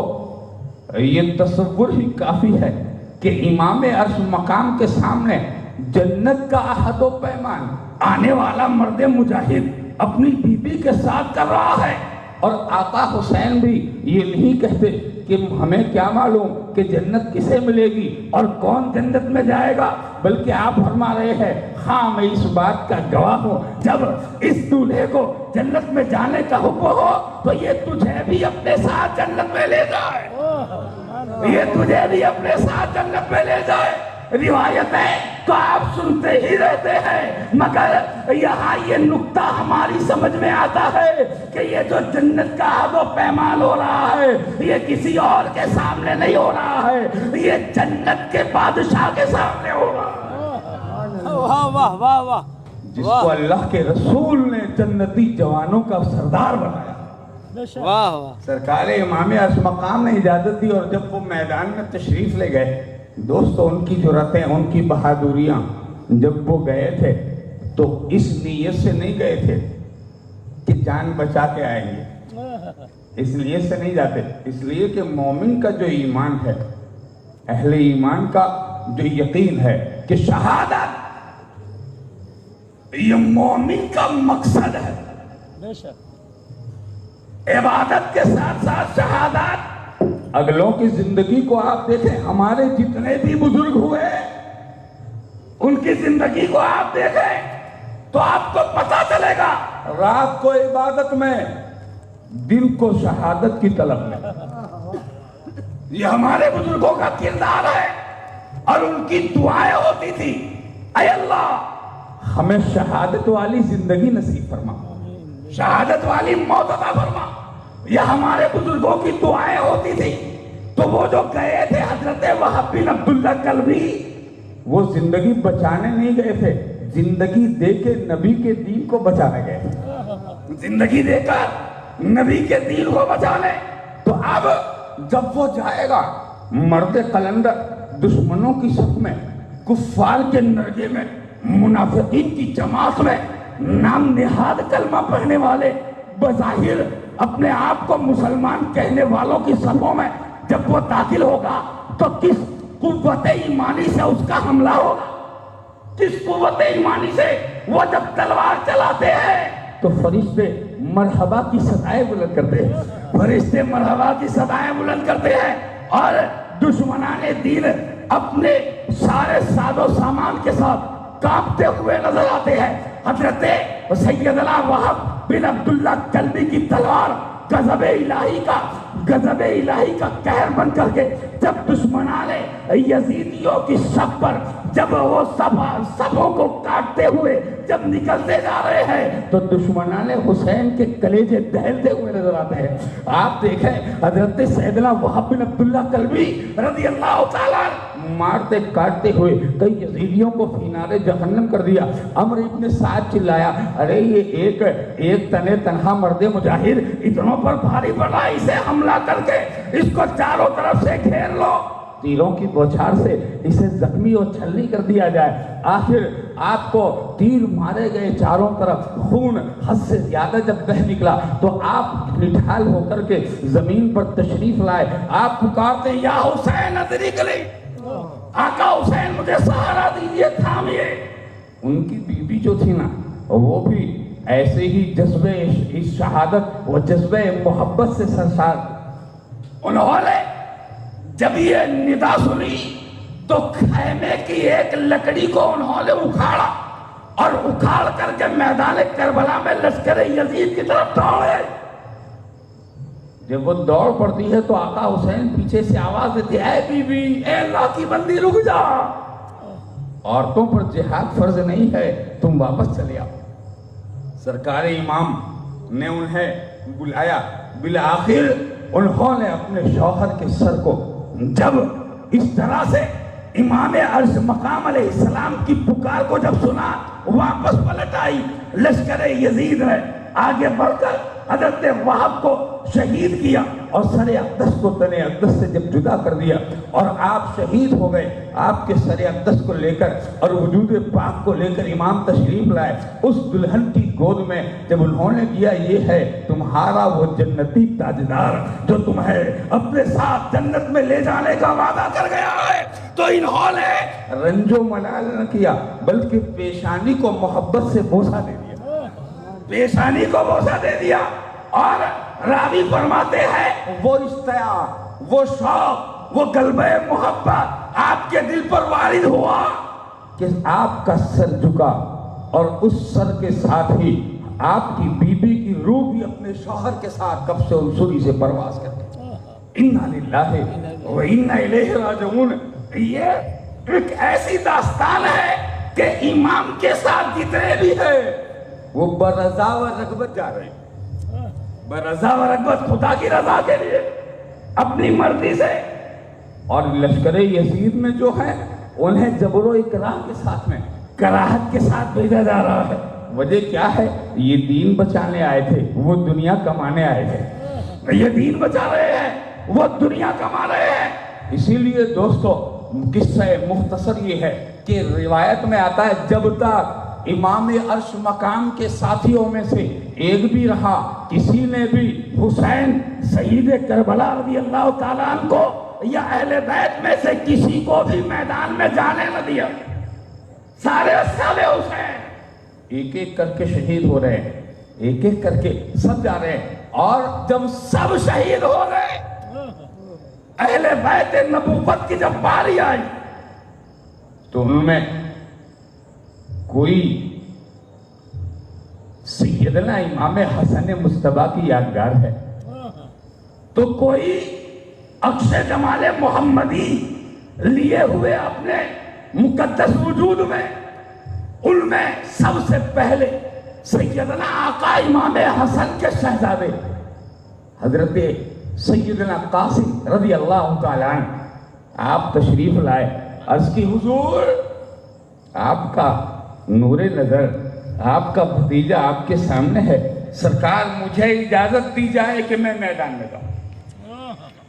یہ تصور ہی کافی ہے کہ امام عرش مقام کے سامنے جنت کا عہد و پیمان آنے والا مرد مجاہد اپنی بیوی کے ساتھ کر رہا ہے، اور آقا حسین بھی یہ نہیں کہتے کہ ہمیں کیا معلوم کہ جنت کسے ملے گی اور کون جنت میں جائے گا، بلکہ آپ فرما رہے ہیں ہاں میں اس بات کا گواہ ہوں جب اس دولہے کو جنت میں جانے کا حکم ہو تو یہ تجھے بھی اپنے ساتھ جنت میں لے جائے، یہ تجھے بھی اپنے ساتھ جنت میں لے جائے۔ روایتیں تو آپ سنتے ہی رہتے ہیں مگر یہاں یہ نکتہ ہماری سمجھ میں آتا ہے کہ یہ جو جنت کا عہد و پیمان ہو رہا ہے یہ کسی اور کے سامنے نہیں ہو رہا ہے، یہ جنت کے بادشاہ کے سامنے ہو رہا ہے۔ واہ واہ واہ واہ، جس کو اللہ کے رسول نے جنتی جوانوں کا سردار بنایا۔ واہ واہ، سرکار امام عرش مقام نے اجازت دی اور جب وہ میدان میں تشریف لے گئے، دوستو ان کی جرأتیں، ان کی بہادریاں، جب وہ گئے تھے تو اس نیت سے نہیں گئے تھے کہ جان بچا کے آئیں گے، اس لیے سے نہیں جاتے، اس لیے کہ مومن کا جو ایمان ہے، اہل ایمان کا جو یقین ہے کہ شہادت یہ مومن کا مقصد ہے، بے شک عبادت کے ساتھ ساتھ شہادت۔ اگلوں کی زندگی کو آپ دیکھیں، ہمارے جتنے بھی بزرگ ہوئے ان کی زندگی کو آپ دیکھیں تو آپ کو پتا چلے گا، رات کو عبادت میں، دن کو شہادت کی طلب میں. یہ ہمارے بزرگوں کا کردار ہے اور ان کی دعائیں ہوتی تھی، اے اللہ ہمیں شہادت والی زندگی نصیب فرما. شہادت والی موت عطا فرما. یہ ہمارے بزرگوں کی دعائیں ہوتی تھی. تو وہ جو گئے تھے حضرت وہب بن عبداللہ کلبی، وہ زندگی بچانے نہیں گئے تھے، زندگی دے کے نبی کے دین کو بچانے گئے تھے. زندگی دے کر نبی کے دین کو بچانے. تو اب جب وہ جائے گا مرد قلندر دشمنوں کی صف میں، کفار کے نرجے میں، منافقین کی جماعت میں، نام نہاد کلمہ پڑھنے والے، بظاہر اپنے آپ کو مسلمان کہنے والوں کی صفوں میں جب وہ داخل ہوگا تو کس قوت ایمانی سے اس کا حملہ ہوگا؟ کس قوت ایمانی سے وہ جب تلوار چلاتے ہیں تو فرشتے مرحبا کی صدائیں بلند کرتے ہیں. فرشتے مرحبا کی صدائیں بلند کرتے ہیں اور دشمنان دین اپنے سارے ساز و سامان کے ساتھ کانپتے ہوئے نظر آتے ہیں. حضرت سیدنا وہب بن عبداللہ کلبی کی تلوار غضب الہی کا قہر بن کر کے جب دشمنان یزیدیوں کی صف پر جب وہ صفوں کو کاٹتے ہوئے جب نکلتے جا رہے ہیں تو دشمنان حسین کے کلیجے دہلتے ہوئے نظر آتے ہیں. آپ دیکھیں حضرت سیدنا وہب بن عبداللہ کلبی رضی اللہ تعالیٰ مارتے کاٹتے ہوئے کئی یزیدیوں کو فینار جہنم کر دیا. عمرو ابن سعد چلایا، ارے یہ ایک تنے تنہا مرد مجاہد اتنوں پر بھاری پڑا، اسے حملہ کر کے اس کو چاروں طرف سے گھیر لو، تیروں کی بوچھار سے اسے زخمی اور چھلنی کر دیا جائے. آخر آپ کو تیر مارے گئے، چاروں طرف خون حد سے زیادہ جب بہ نکلا تو آپ نڈھال ہو کر کے زمین پر تشریف لائے. آپ پکارتے ہیں یا حسین ادرک لی، آقا حسین مجھے سہارا دیجئے، تھامیے. ان کی بیوی جو تھی نا وہ بھی ایسے ہی جذبے شہادت و جذبے محبت سے سرشار. انہوں نے جب یہ ندا سنی تو خیمے کی ایک لکڑی کو انہوں نے اکھاڑا اور اکھاڑ کر کے میدان کربلا میں لشکر یزید کی طرف دوڑے. جب وہ دوڑ پڑتی ہے تو آقا حسین پیچھے سے آواز دیتے ہیں، اے بی بی، اے اللہ کی بندی رک جا، عورتوں پر جہاد فرض نہیں ہے، تم واپس چلے آؤ. سرکار امام نے انہیں بلایا. بالآخر انہوں نے اپنے شوہر کے سر کو جب اس طرح سے امام عرش مقام علیہ السلام کی پکار کو جب سنا، واپس پلٹ آئی. لشکر یزید نے آگے بڑھ کر حضرت وہب کو شہید کیا اور سر اقدس کو تن اقدس سے جب جدا کر دیا اور آپ شہید ہو گئے. آپ کے سر اقدس کو لے کر اور وجود پاک کو لے کر امام تشریف لائے. اس دلہن کی گود میں جب انہوں نے دیا، یہ ہے تمہارا وہ جنتی تاجدار جو تمہیں اپنے ساتھ جنت میں لے جانے کا وعدہ کر گیا ہے. تو انہوں نے رنج و ملال نہ کیا بلکہ پیشانی کو محبت سے بوسہ دے دیا. پیشانی کو بوسہ دے دیا اور راوی فرماتے ہیں وہ اشتیاق، وہ شوق، وہ غلبہ محبت آپ کے دل پر وارد ہوا کہ آپ کا سر جھکا اور اس سر کے ساتھ ہی آپ کی بیوی کی روح بھی اپنے شوہر کے ساتھ قبض عنصری سے پرواز کرتے. انا للہ و انا الیہ راجعون. یہ ایک ایسی داستان ہے کہ امام کے ساتھ جتنے بھی ہیں وہ برضا و رغبت جا رہے ہیں، برضا و رغبت خدا کی رضا کے لیے اپنی مرضی سے. اور لشکر یزید میں جو ہے انہیں جبر و اکراہ کے ساتھ میں، کراہت کے ساتھ بھیجا جا رہا ہے. وجہ کیا ہے؟ یہ دین بچانے آئے تھے، وہ دنیا کمانے آئے تھے. یہ دین بچا رہے ہیں، وہ دنیا کما رہے ہیں. اسی لیے دوستو قصہ مختصر یہ ہے کہ روایت میں آتا ہے جب تک امام عرش مقام کے ساتھیوں میں سے ایک بھی رہا، کسی نے بھی حسین سید کربلا رضی اللہ تعالیٰ عنہ کو یا اہل بیت میں سے کسی کو بھی میدان میں جانے نہ دیا. سارے اصحاب حسین ایک ایک کر کے شہید ہو رہے ہیں، ایک ایک کر کے سب جا رہے ہیں. اور جب سب شہید ہو گئے، اہل بیت نبوت کی جب باری آئی تو ان میں کوئی سیدنا امام حسن مصطفیٰ کی یادگار ہے تو کوئی عکس جمال محمدی لیے ہوئے اپنے مقدس وجود میں، ان میں سب سے پہلے سیدنا آقا امام حسن کے شہزادے حضرت سیدنا قاسم رضی اللہ تعالیٰ عنہ آپ تشریف لائے، عرض کی حضور آپ کا نور نظر، آپ کا بھتیجا آپ کے سامنے ہے، سرکار مجھے اجازت دی جائے کہ میں میدان میں جاؤں۔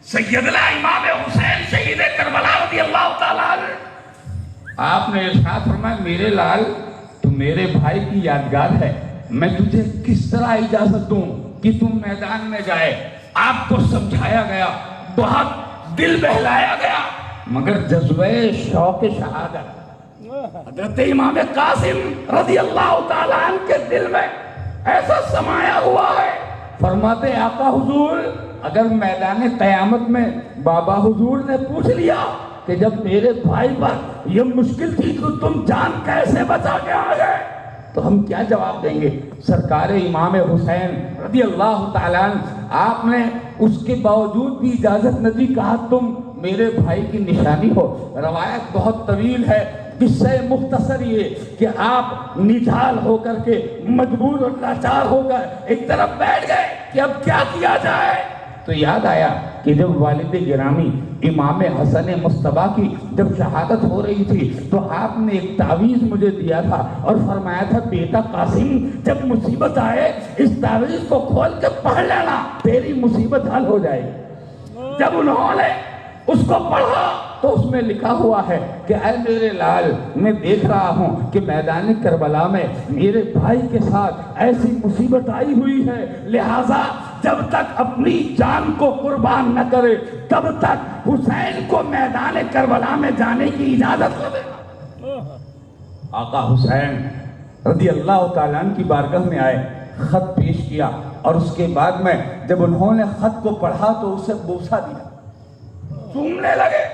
سیدنا امام حسین شہید کربلا رضی اللہ تعالیٰ عنہ آپ نے ارشاد فرمایا میرے لال تو میرے بھائی کی یادگار ہے، میں تجھے کس طرح اجازت دوں کہ تم میدان میں جائے؟ آپ کو سمجھایا گیا، بہت دل بہلایا گیا، مگر جذبہ شوق شہادت حضرت امام قاسم رضی اللہ تعالیٰ عنہ کے دل میں ایسا سمایا ہوا ہے۔ فرماتے آقا حضور اگر میدان قیامت میں بابا حضور نے پوچھ لیا کہ جب میرے بھائی پر یہ مشکل تھی تو تم جان کیسے بچا کے آ گئے، تو ہم کیا جواب دیں گے؟ سرکار امام حسین رضی اللہ تعالیٰ عنہ آپ نے اس کے باوجود بھی اجازت نہ دی، کہا تم میرے بھائی کی نشانی ہو۔ روایت بہت طویل ہے، قصہ مختصر یہ کہ آپ نڈھال ہو کر کے مجبور اور لاچار ہو کر ایک طرف بیٹھ گئے کہ اب کیا کیا جائے۔ تو یاد آیا کہ جب والد گرامی امام حسن مصطفیٰ کی جب شہادت ہو رہی تھی تو آپ نے ایک تعویذ مجھے دیا تھا اور فرمایا تھا بیٹا قاسم جب مصیبت آئے اس تعویذ کو کھول کے پڑھ لینا، تیری مصیبت حل ہو جائے گی۔ جب انہوں نے اس کو پڑھا تو اس میں لکھا ہوا ہے کہ اے میرے لال میں دیکھ رہا ہوں کہ میدان کربلا میں میرے بھائی کے ساتھ ایسی مصیبت آئی ہوئی ہے، لہٰذا جب تک اپنی جان کو قربان نہ کرے تب تک حسین کو میدان کربلا میں جانے کی اجازت نہ دے۔ آقا حسین رضی اللہ تعالیٰ عنہ کی بارگاہ میں آئے، خط پیش کیا اور اس کے بعد میں جب انہوں نے خط کو پڑھا تو اسے بوسہ دیا، چومنے لگے،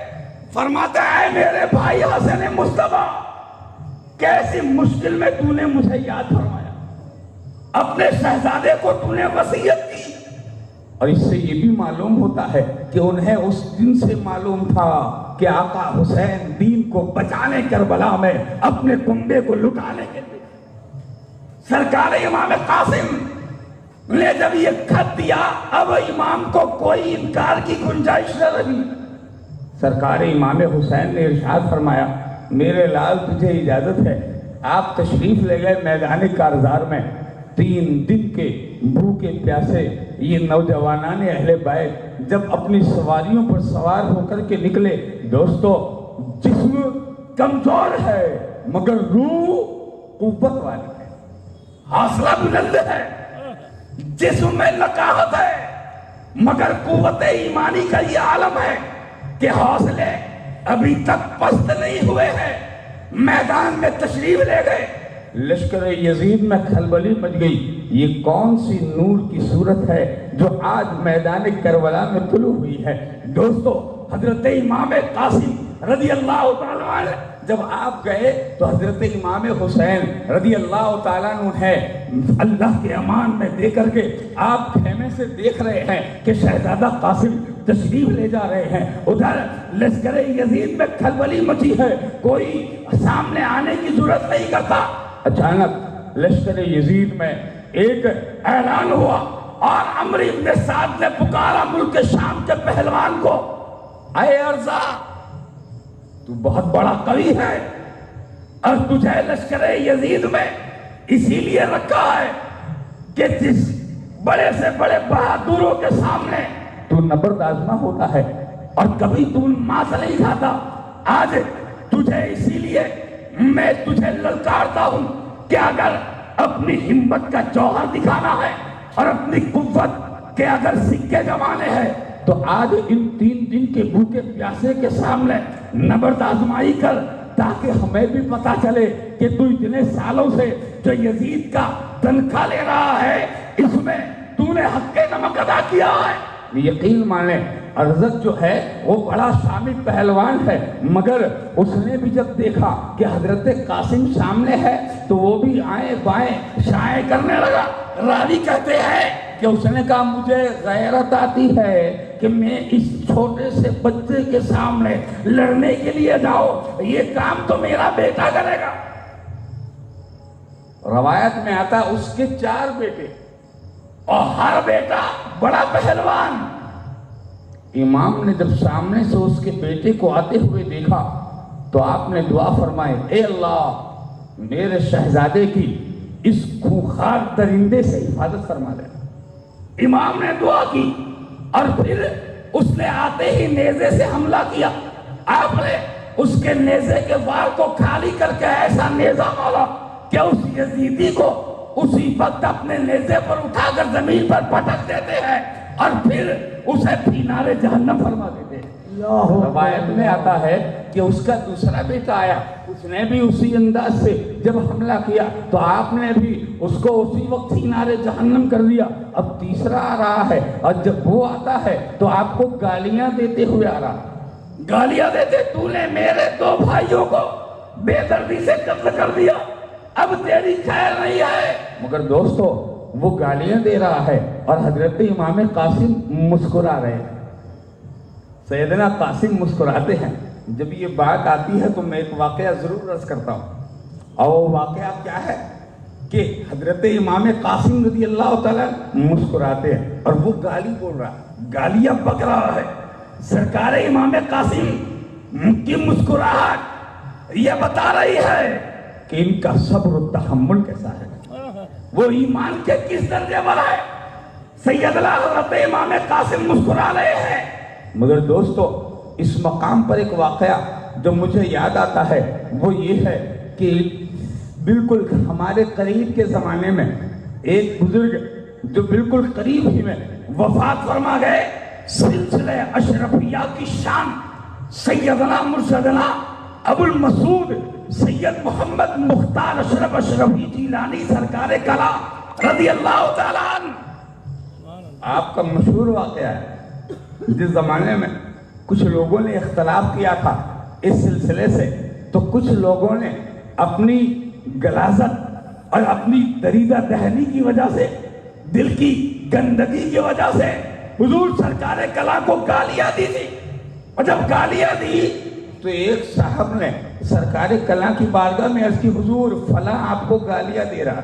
فرماتا ہے میرے بھائی حسن مصطفیٰ کیسی مشکل میں تو نے مجھے یاد فرمایا، اپنے شہزادے کو تو نے وصیت کی۔ اور اس سے یہ بھی معلوم ہوتا ہے کہ انہیں اس دن سے معلوم تھا کہ آقا حسین دین کو بچانے کربلا میں اپنے کنبے کو لٹانے کے لیے سرکار امام قاسم نے جب یہ خط دیا اب امام کو کوئی انکار کی گنجائش نہ رہی۔ سرکار امام حسین نے ارشاد فرمایا میرے لال تجھے اجازت ہے۔ آپ تشریف لے گئے میدان کارزار میں، 3 دن کے بھوکے پیاسے یہ نوجوانان اہل بیت جب اپنی سواریوں پر سوار ہو کر کے نکلے، دوستو جسم کمزور ہے مگر روح قوت والی ہے، حوصلہ بلند ہے، جسم میں لقاحت ہے مگر قوت ایمانی کا یہ عالم ہے کہ حوصلے ابھی تک پست نہیں ہوئے ہیں۔ میدان میں تشریف لے گئے، لشکر یزید میں کھلبلی مچ گئی، یہ کون سی نور کی صورت ہے جو آج میدان کربلا میں طلوع ہوئی ہے۔ دوستو حضرت امام قاسم رضی اللہ تعالیٰ عنہ جب آپ گئے تو حضرت امام حسین رضی اللہ تعالیٰ عنہ ہے اللہ کے امان میں دے کر کے آپ خیمے سے دیکھ رہے ہیں کہ شہزادہ قاسم تشریف لے جا رہے ہیں، ادھر لشکر یزید میں کھلبلی مچی ہے، کوئی سامنے آنے کی ضرورت نہیں کرتا۔ اچانک لشکر یزید میں ایک اعلان ہوا اور عمرو بن سعد نے پکارا ملک شام کے پہلوان کو، اے ارزا تو بہت بڑا قوی ہے اور تجھے لشکر یزید میں اسی لیے رکھا ہے کہ جس بڑے سے بڑے بہادروں کے سامنے تو نبرد آزما ہوتا ہے اور کبھی تو ماس نہیں کھاتا، آج تجھے اسی لیے میں تجھے للکارتا ہوں کہ اگر اپنی ہمت کا جوہر دکھانا ہے اور اپنی قوت کے اگر سکے جمانے ہیں تو آج ان 3 دن کے بھوکے پیاسے کے سامنے نبرد آزمائی کر، تاکہ ہمیں بھی پتا چلے کہ تو اتنے سالوں سے جو یزید کا تنخواہ لے رہا ہے اس میں تو نے حق نمک ادا کیا ہے۔ یقین مانیں ارزت جو ہے وہ بڑا شامی پہلوان ہے، مگر اس نے بھی جب دیکھا کہ حضرت قاسم سامنے ہے تو وہ بھی آئیں بائیں شائیں کرنے لگا۔ راوی کہتے ہیں کہ اس نے کہا مجھے غیرت آتی ہے کہ میں اس چھوٹے سے بچے کے سامنے لڑنے کے لیے جاؤں، یہ کام تو میرا بیٹا کرے گا۔ روایت میں آتا اس کے 4 بیٹے اور ہر بیٹا بڑا پہلوان۔ امام نے جب سامنے سے اس کے بیٹے کو آتے ہوئے دیکھا تو آپ نے دعا فرمائی، اے اللہ میرے شہزادے کی اس خوخار درندے سے حفاظت فرما دے۔ امام نے دعا کی اور پھر اس نے آتے ہی نیزے سے حملہ کیا۔ آپ نے اس کے نیزے کے وار کو خالی کر کے ایسا نیزہ مارا کہ اس یزیدی کو اسی وقت اپنے نیزے پر اٹھا کر زمین پر پٹک دیتے ہیں اور پھر اسے فینار جہنم فرما دیتے ہیں۔ روایت میں آتا ہے کہ اس کا دوسرا بیٹا آیا، اس نے بھی اسی انداز سے جب حملہ کیا تو آپ نے بھی اس کو اسی وقت فینار جہنم کر دیا۔ اب تیسرا آ رہا ہے اور جب وہ آتا ہے تو آپ کو گالیاں دیتے ہوئے آ رہا ہے۔ گالیاں دیتے، تو نے میرے 2 بھائیوں کو بے دردی سے قتل کر دیا، اب تیری خیر نہیں ہے۔ مگر دوستو وہ گالیاں دے رہا ہے اور حضرت امام قاسم مسکرا رہے ہیں۔ سیدنا قاسم مسکراتے ہیں۔ جب یہ بات آتی ہے تو میں ایک واقعہ ضرور عرض کرتا ہوں، اور وہ واقعہ کیا ہے کہ حضرت امام قاسم رضی اللہ تعالیٰ مسکراتے ہیں اور وہ گالی بول رہا ہے، گالیاں بک رہا ہے۔ سرکار امام قاسم کی مسکراہٹ یہ بتا رہی ہے کہ ان کا صبر و تحمل کیسا ہے، وہ ایمان کے کس درجے پر ہے۔ سیدنا حضرت امام قاسم مسکرا رہے ہیں۔ مگر دوستو اس مقام پر ایک واقعہ جو مجھے یاد آتا ہے وہ یہ ہے کہ بالکل ہمارے قریب کے زمانے میں ایک بزرگ جو بالکل قریب ہی میں وفات فرما گئے، سلسلہ اشرفیہ کی شان سیدنا مرشدنا ابو المسعود سید محمد مختار اشرف اشرفی جیلانی سرکار کلا رضی اللہ تعالیٰ عنہ۔ آپ کا مشہور واقعہ ہے جس زمانے میں کچھ لوگوں نے اختلاف کیا تھا اس سلسلے سے، تو کچھ لوگوں نے اپنی غلاظت اور اپنی دریدہ دہنی کی وجہ سے، دل کی گندگی کی وجہ سے حضور سرکار کلا کو گالیاں دی تھی، اور جب گالیاں دی تو ایک صاحب نے سرکار کلا کی بارگاہ میں عرض کی، حضور فلاں آپ کو گالیاں دے رہا۔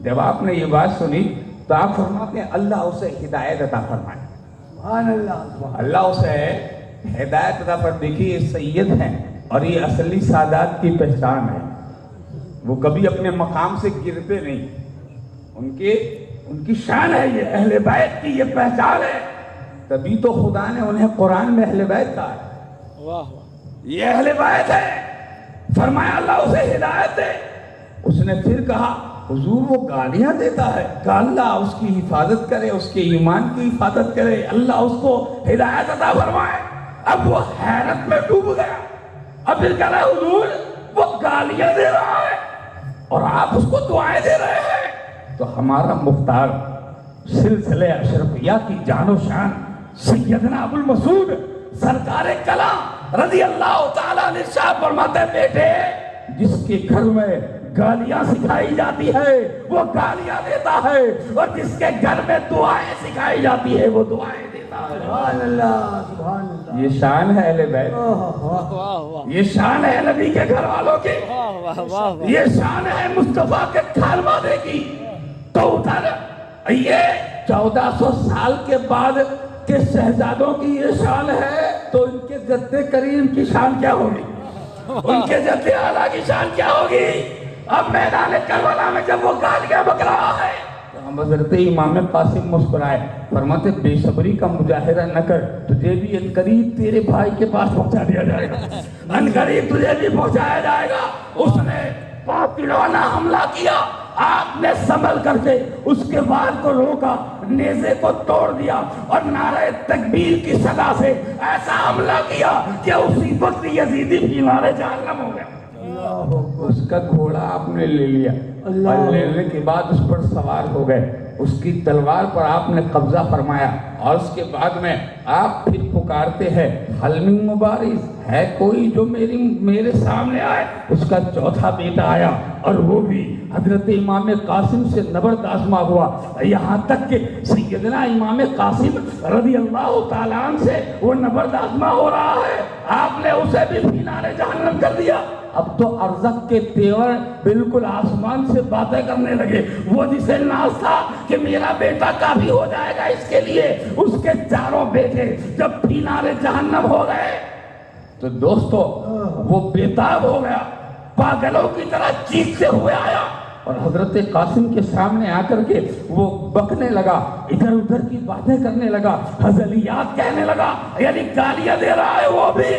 جب آپ نے یہ بات سنی تو آپ فرماتے ہیں اللہ اسے ہدایت عطا فرمائے۔ سبحان اللہ، سبحان اللہ اسے ہدایت عطا پر۔ دیکھیے یہ سید ہیں اور یہ اصلی سادات کی پہچان ہے، وہ کبھی اپنے مقام سے گرتے نہیں، ان کی شان ہے، یہ اہل بیت کی یہ پہچان ہے، تبھی تو خدا نے انہیں قرآن میں اہل بیت کہا ہے۔ واہ یہ اہل بیت ہے، فرمایا اللہ اسے ہدایت دے۔ اس نے پھر کہا حضور وہ گالیاں دیتا ہے، کہ اللہ اس کی حفاظت کرے، اس کے ایمان کی حفاظت کرے، اللہ اس کو ہدایت عطا فرمائے۔ اب وہ حیرت میں ڈوب گیا، اب پھر کہہ رہا ہے حضور وہ گالیاں دے رہا ہے اور آپ اس کو دعائیں دے رہے ہیں۔ تو ہمارا مختار سلسلہ اشرفیہ کی جان و شان سیدنا ابو المسعود سرکار کلا رضی اللہ تعالیٰ عنہ ارشاد فرماتے ہیں، بیٹے جس کے گھر میں گالیاں سکھائی جاتی ہے وہ گالیاں دیتا ہے، اور جس کے گھر میں دعائیں سکھائی جاتی ہے وہ دعائیں دیتا ہے۔ اللہ، سبحان اللہ۔ یہ شان ہے اہل بیت، واہ واہ یہ شان ہے نبی کے گھر والوں کی، واہ واہ واہ۔ یہ شان ہے مصطفیٰ کے خانوادے کی۔ تو ادھر یہ 1400 سال کے بعد کے شہزادوں کی یہ شان ہے، تو ان کے جد کریم کی شان کیا ہوگی؟ ان کے جد اعلیٰ کی شان کیا ہوگی؟ اب میدان کربلا میں جب وہ گالیاں بک رہا ہے تو ہم حضرت امام قاسم مسکرائے، فرماتے بے صبری کا مظاہرہ نہ کر، تجھے بھی ان قریب تیرے بھائی کے پاس پہنچا دیا جائے گا، ان قریب تجھے بھی پہنچایا جائے گا۔ اس نے قاتلانہ حملہ کیا، آپ نے سنبھل کر کے اس کے وار کو روکا، نیزے کو توڑ دیا اور نعرہ تکبیر کی صدا سے ایسا حملہ کیا کہ اسی وقت یزیدی فینار جہنم ہو گیا۔ اس کا گھوڑا آپ نے لے لیا اور لینے کے بعد اس پر سوار ہو گئے اس کی تلوار پر آپ نے قبضہ فرمایا اور اس کے بعد میں آپ پھر پکارتے ہیں حل من مبارز، ہے کوئی جو میرے سامنے آئے؟ اس کا چوتھا بیٹا آیا اور وہ بھی حضرت امام قاسم سے نبرد آزما ہوا، یہاں تک کہ سیدنا امام قاسم رضی اللہ تعالیٰ عنہ سے وہ نبرد آزما ہو رہا ہے، آپ نے اسے بھی فینار جہنم کر دیا۔ اب تو ارزق کے تیور بالکل آسمان سے باتیں کرنے لگے، وہ جسے ناز تھا کہ میرا بیٹا کافی ہو جائے گا اس کے لیے، اس کے چاروں بیٹے جب فینار جہنم ہو گئے تو دوستو وہ بیتاب ہو گیا، پاگلوں کی طرح چیختے ہوئے آیا اور حضرت قاسم کے سامنے آ کر کے وہ بکنے لگا، ادھر ادھر کی باتیں کرنے لگا، ہزلیات کہنے لگا، یعنی گالیاں دے رہا ہے وہ بھی،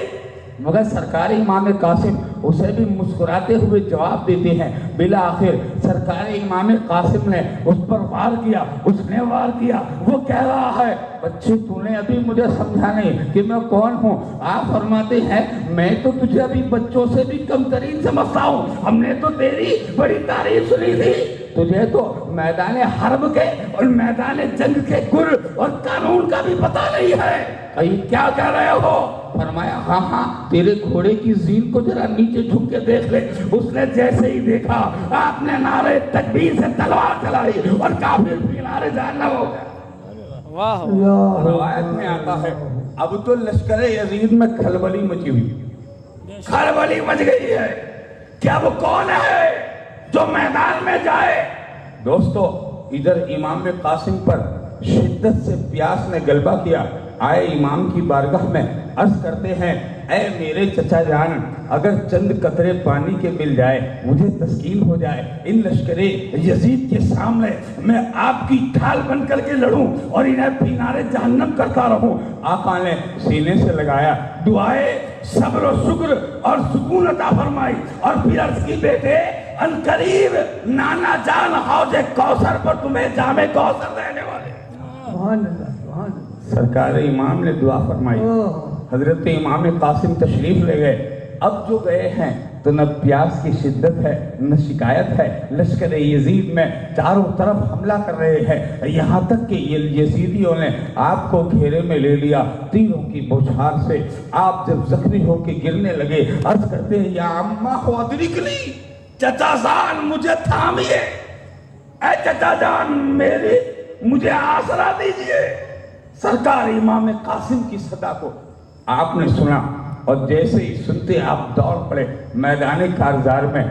مگر سرکار امام قاسم اسے بھی مسکراتے ہوئے جواب دیتے ہیں۔ بالآخر سرکار امام قاسم نے اس پر وار کیا، اس نے وار کیا، وہ کہہ رہا ہے بچے تو نے ابھی مجھے سمجھا نہیں کہ میں کون ہوں۔ آپ فرماتے ہیں میں تو تجھے ابھی بچوں سے بھی کم ترین سمجھتا ہوں، ہم نے تو تیری بڑی تعریف سنی تھی، تجھے تو میدان حرب کے اور میدان جنگ کے گر اور قانون کا بھی پتہ نہیں ہے، کیا کہہ رہے ہو؟ فرمایا ہاں تیرے گھوڑے کی زین کو ذرا نیچے جھک کے دیکھ لے۔ اس نے جیسے ہی دیکھا آپ نے نعرے تکبیر سے تلوار چلائی اور کافر فینار جہنم ہو گیا۔ واہ روایت میں آتا ہے اب تو لشکر یزید میں کھلبلی مچی ہوئی، کھلبلی مچ گئی ہے کہ اب کون ہے جو میدان میں جائے؟ دوستو ادھر امام قاسم پر شدت سے پیاس نے غلبہ کیا، آئے امام کی بارگاہ میں عرض کرتے ہیں اے میرے چچا جان، اگر چند قطرے پانی کے مل جائے مجھے تسکین ہو جائے، ان لشکر یزید کے سامنے میں آپ کی ڈھال بن کر کے لڑوں اور انہیں فینار جہنم کرتا رہوں۔ آقا نے سینے سے لگایا، دعائے صبر و شکر اور سکون عطا فرمائی اور پھر عرض کی بیٹے عنقریب نانا جان حوض کوثر پر تمہیں جام کوثر دینے والے۔ سبحان اللہ سبحان اللہ۔ سرکار امام نے دعا فرمائی، حضرت امام قاسم تشریف لے گئے۔ اب جو گئے ہیں تو نہ پیاس کی شدت ہے نہ شکایت ہے، لشکر یزید میں چاروں طرف حملہ کر رہے ہیں، یہاں تک کہ یزیدیوں نے آپ کو گھیرے میں لے لیا، تیروں کی بوچھار سے آپ جب زخمی ہو کے گرنے لگے عرض کرتے ہیں یا اماں خو ادرکنی، چچا جان مجھے تھامیے، اے چچا جان میری مجھے آسرا دیجئے۔ سرکار امام قاسم کی صدا کو آپ نے سنا اور جیسے ہی سنتے آپ دوڑ پڑے میدان کارزار میں،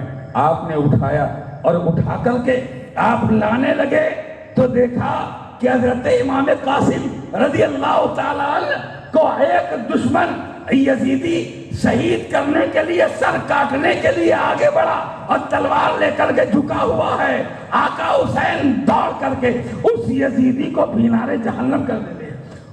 آپ نے اٹھایا اور اٹھا کر کے آپ لانے لگے تو دیکھا کہ حضرت امام قاسم رضی اللہ تعالیٰ عنہ کو ایک دشمن یزیدی شہید کرنے کے لیے، سر کاٹنے کے لیے آگے بڑھا اور تلوار لے کر کے جھکا ہوا ہے۔ آقا حسین دوڑ کر کے اس یزیدی کو فینار جہنم کر دیتے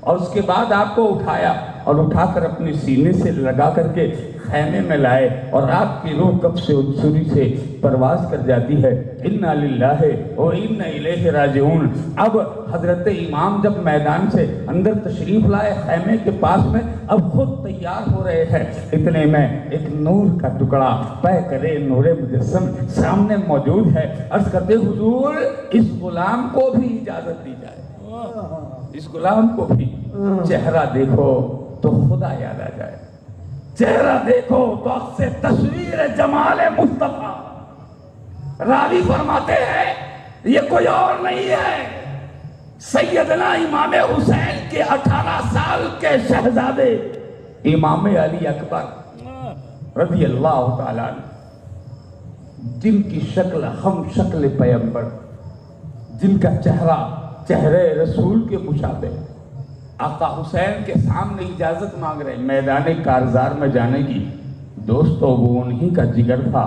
اور اس کے بعد آپ کو اٹھایا اور اٹھا کر اپنے سینے سے لگا کر کے خیمے میں لائے اور آپ کی روح کب سے انسوری سے پرواز کر جاتی ہے۔ انا للہ و انا الیہ راجعون۔ اب حضرت امام جب میدان سے اندر تشریف لائے خیمے کے پاس میں، اب خود تیار ہو رہے ہیں، اتنے میں ایک نور کا ٹکڑا پے کرے نور مجسم سامنے موجود ہے۔ عرض کرتے حضور اس غلام کو بھی اجازت دی جائے، اس غلام کو بھی چہرہ دیکھو تو خدا یاد آ جائے، چہرہ دیکھو تو عکس تصویر جمال مصطفیٰ۔ راوی فرماتے ہیں یہ کوئی اور نہیں ہے، سیدنا امام حسین کے 18 سال کے شہزادے امام علی اکبر رضی اللہ تعالیٰ عنہ، جن کی شکل ہم شکل پیغمبر، جن کا چہرہ چہرے رسول کے مشابہ، آقا حسین کے سامنے اجازت مانگ رہے میدان کارزار میں جانے کی۔ دوستو وہ انہی کا جگر تھا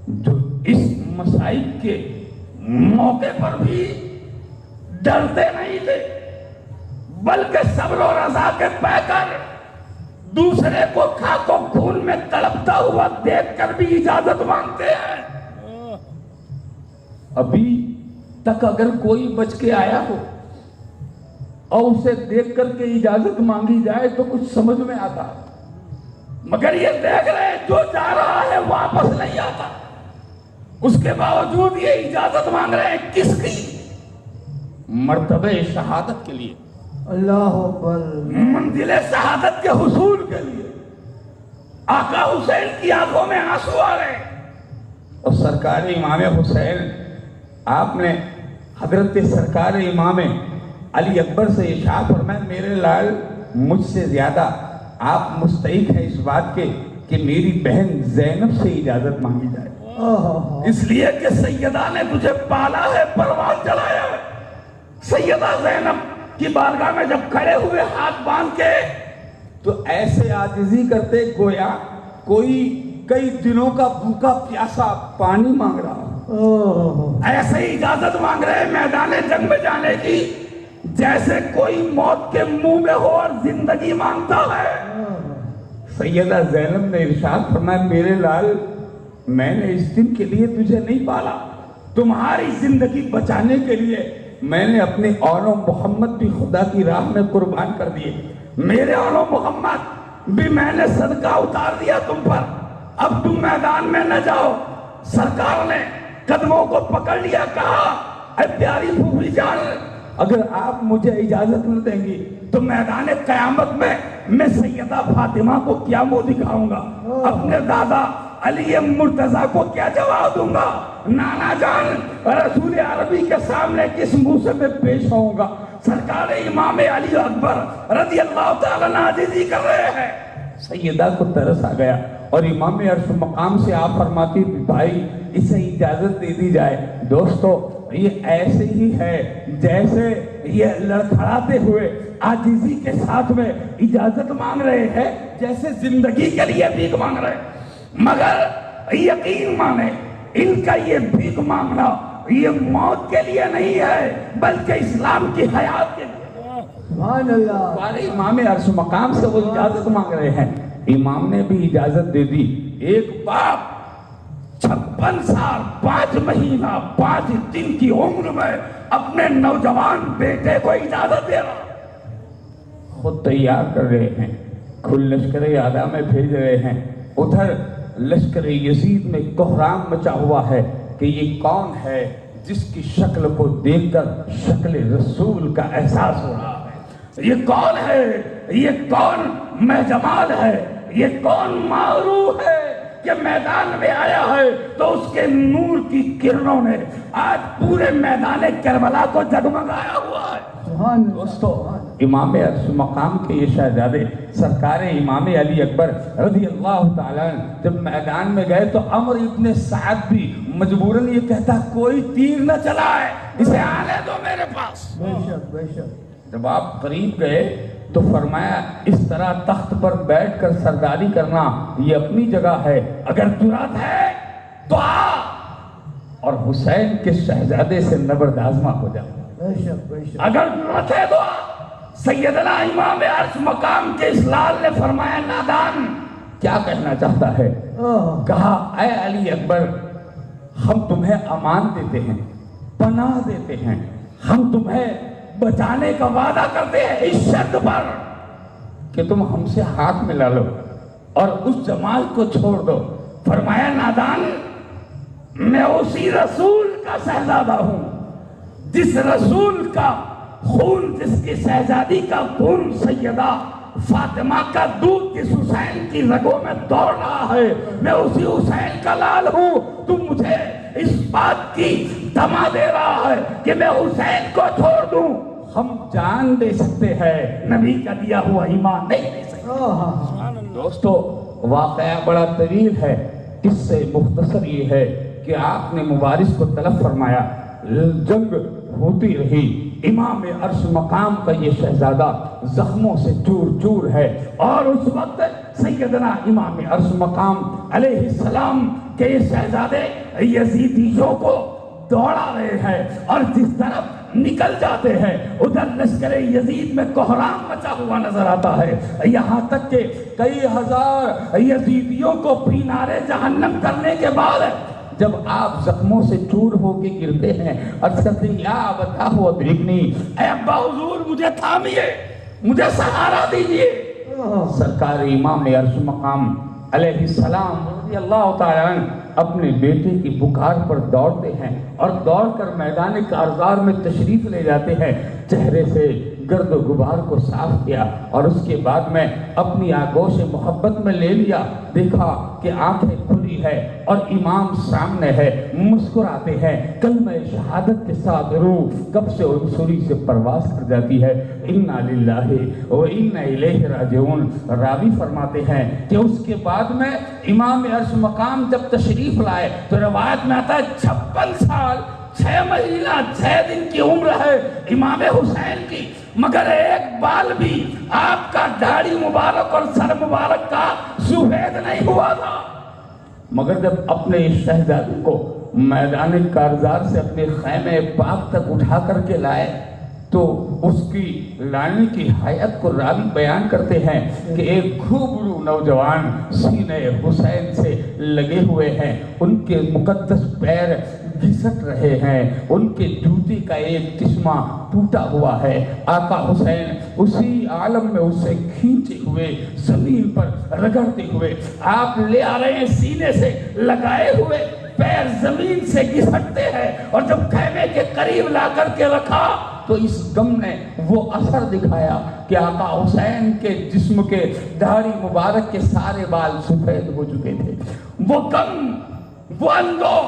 جو اس مصائب کے موقع پر بھی ڈرتے نہیں تھے، بلکہ صبر و رضا کے پے کر دوسرے کو خاک و خون میں تڑپتا ہوا دیکھ کر بھی اجازت مانگتے ہیں۔ ابھی تک اگر کوئی بچ کے آیا ہو اور اسے دیکھ کر کے اجازت مانگی جائے تو کچھ سمجھ میں آتا، مگر یہ دیکھ رہے ہیں جو جا رہا ہے واپس نہیں آتا، اس کے باوجود یہ اجازت مانگ رہے ہیں کس کی؟ مرتبہ شہادت کے لیے، اللہ اکبر، منزل شہادت کے حصول کے لیے آقا حسین کی آنکھوں میں آنسو آ گئے. اور سرکار امام حسین آپ نے حضرت سرکار امام علی اکبر سے ارشاد فرمایا میرے لال مجھ سے زیادہ آپ مستحق ہیں اس بات کے کہ میری بہن زینب سے اجازت مانگی جائے. اس لیے کہ سیدہ نے تجھے پالا ہے، پروان چلایا ہے. سیدہ زینب کی بارگاہ میں جب کھڑے ہوئے ہاتھ باندھ کے تو ایسے عاجزی کرتے گویا کوئی کئی دنوں کا بھوکا پیاسا پانی مانگ رہا ہو. ایسے ہی اجازت مانگ رہے میدان جنگ میں جانے کی جیسے کوئی موت کے منہ میں ہو اور زندگی مانگتا ہے. سیدہ زینب نے ارشاد فرمایا میرے لال میں نے اس دن کے لیے تجھے نہیں پالا، تمہاری زندگی بچانے کے لیے میں نے اپنے اولو محمد بھی خدا کی راہ میں قربان کر دیے. میرے اولو محمد بھی میں نے صدقہ اتار دیا تم پر، اب تم میدان میں نہ جاؤ. سرکار نے قدموں کو پکڑ لیا، کہا اے پیاری پھوپھی جان اگر آپ مجھے اجازت نہ دیں گی تو میدان قیامت میں سیدہ فاطمہ کو کیا منہ دکھاؤں گا، اپنے دادا علی مرتضیٰ کو کیا جواب دوں گا، نانا جان رسول عربی کے سامنے کس منہ سے میں پیش ہوں گا. سرکار امام علی اکبر رضی اللہ تعالیٰ عاجزی کر رہے ہیں. سیدہ کو ترس آ گیا اور امام عرش مقام سے آپ فرماتی بھائی اسے اجازت دے دی جائے. دوستو یہ ایسے ہی ہے جیسے یہ لڑکھڑاتے ہوئے عاجزی کے ساتھ میں اجازت مانگ رہے ہیں، جیسے زندگی کے لیے بھیک مانگ رہے ہیں. مگر یقین مانے ان کا یہ بھیک مانگنا یہ موت کے لیے نہیں ہے بلکہ اسلام کی حیات کے لیے. سبحان اللہ. ہمارے امام عرش مقام سے وہ اجازت مانگ رہے ہیں. امام نے بھی اجازت دے دی. ایک باپ 56 سال 5 مہینہ 5 دن کی عمر میں اپنے نوجوان بیٹے کو اجازت دے رہا، خود تیار کر رہے ہیں، کھل لشکر اعلیٰ میں بھیج رہے ہیں. ادھر لشکر یزید میں کوہرام مچا ہوا ہے کہ یہ کون ہے جس کی شکل کو دیکھ کر شکل رسول کا احساس ہو رہا ہے. یہ کون ہے، یہ کون مہجمال ہے، یہ کون معروف ہے کہ میدان میں آیا ہے تو اس کے نور کی کرنوں نے آج پورے میدان کربلا کو جگمگایا ہوا ہے. دوستو امام عرش مقام کے یہ شہزادے سرکار امام علی اکبر رضی اللہ تعالیٰ جب میدان میں گئے تو عمر ابن سعد بھی مجبوراً یہ کہتا کوئی تیر نہ چلائے، اسے آنے دو میرے پاس. بے شک بے شک. جب آپ قریب گئے تو فرمایا اس طرح تخت پر بیٹھ کر سرداری کرنا یہ اپنی جگہ ہے، اگر جرأت ہے تو آ اور حسین کے شہزادے سے نبرد آزما ہو جا. بے شک بے شک. اگر ضرورت ہے تو سیدنا امام عرش مقام کے اس لال نے فرمایا نادان کیا کہنا چاہتا ہے؟ کہا اے علی اکبر ہم تمہیں امان دیتے ہیں، پناہ دیتے ہیں، ہم تمہیں بچانے کا وعدہ کرتے ہیں اس شرط پر کہ تم ہم سے ہاتھ ملا لو اور اس جمال کو چھوڑ دو. فرمایا نادان میں اسی رسول کا شہزادہ ہوں جس رسول کا خون، جس کی شہزادی کا خون سیدہ فاطمہ کا دودھ جس حسین کی رگوں میں دوڑ رہا ہے، میں اسی حسین کا لال ہوں. تم مجھے اس بات کی دما دے رہا ہے کہ میں حسین کو چھوڑ دوں. ہم جان دے سکتے ہیں، نبی کا دیا ہوا ایمان نہیں دے سکتے. دوستو واقعہ بڑا طویل ہے، اس سے مختصر یہ ہے کہ آپ نے مبارز کو طلب فرمایا، جنگ ہوتی رہی. امام عرش مقام کا یہ شہزادہ زخموں سے چور چور ہے اور اس وقت سیدنا امام عرش مقام علیہ السلام کے یہ شہزادے یزیدیوں کو دوڑا رہے ہیں اور جس طرف نکل جاتے ہیں ادھر لشکر یزید میں کوہرام مچا ہوا نظر آتا ہے، یہاں تک کہ کئی ہزار یزیدیوں کو پینارے جہنم کرنے کے بعد جب آپ زخموں سے چور ہو کے گرتے ہیں عرض کرتے ہیں یا ابتا ہوا ادرکنی، اے ابا حضور مجھے تھامیے، مجھے سہارا دیجئے. سرکار امام عرش مقام علیہ السلام رضی اللہ تعالیٰ عنہ اپنے بیٹے کی پکار پر دوڑتے ہیں اور دوڑ کر میدان کارزار میں تشریف لے جاتے ہیں. چہرے سے گرد و غبار کو صاف کیا اور اس کے بعد میں اپنی آغوش محبت میں لے لیا. دیکھا کہ آنکھیں کھلی ہے اور امام سامنے ہے. مسکراتے ہیں. کلمہ شہادت کے ساتھ روح کب سے سری سے پرواز کر جاتی ہے. انا للہ و انا الیہ راجعون. راوی فرماتے ہیں کہ اس کے بعد میں امام عرش مقام جب تشریف لائے تو روایت میں آتا ہے 56 سال 6 مہینہ 6 دن کی عمر ہے امام حسین کی، مگر ایک بال بھی آپ کا داڑھی مبارک اور سر مبارک کا سفید نہیں ہوا تھا. مگر جب اپنے اس شہزادے کو میدان کارزار سے اپنے خیمے پاک تک اٹھا کر کے لائے تو اس کی لانے کی حیات کو راوی بیان کرتے ہیں کہ ایک گھوبرو نوجوان سینے حسین سے لگے ہوئے ہیں. ان کے مقدس پیر گھسٹ رہے ہیں. ان کے جوتے کا ایک چشمہ ٹوٹا ہوا ہے. آقا حسین اسی عالم میں اسے کھینچے ہوئے زمین پر رگڑتے ہوئے آپ لے آ رہے ہیں. سینے سے لگائے ہوئے پیر زمین سے گھسٹتے ہیں اور جب خیمے کے قریب لا کر کے رکھا تو اس غم نے وہ اثر دکھایا کہ آقا حسین کے جسم کے داڑھی مبارک کے سارے بال سفید ہو چکے تھے. وہ غم، وہ اندو.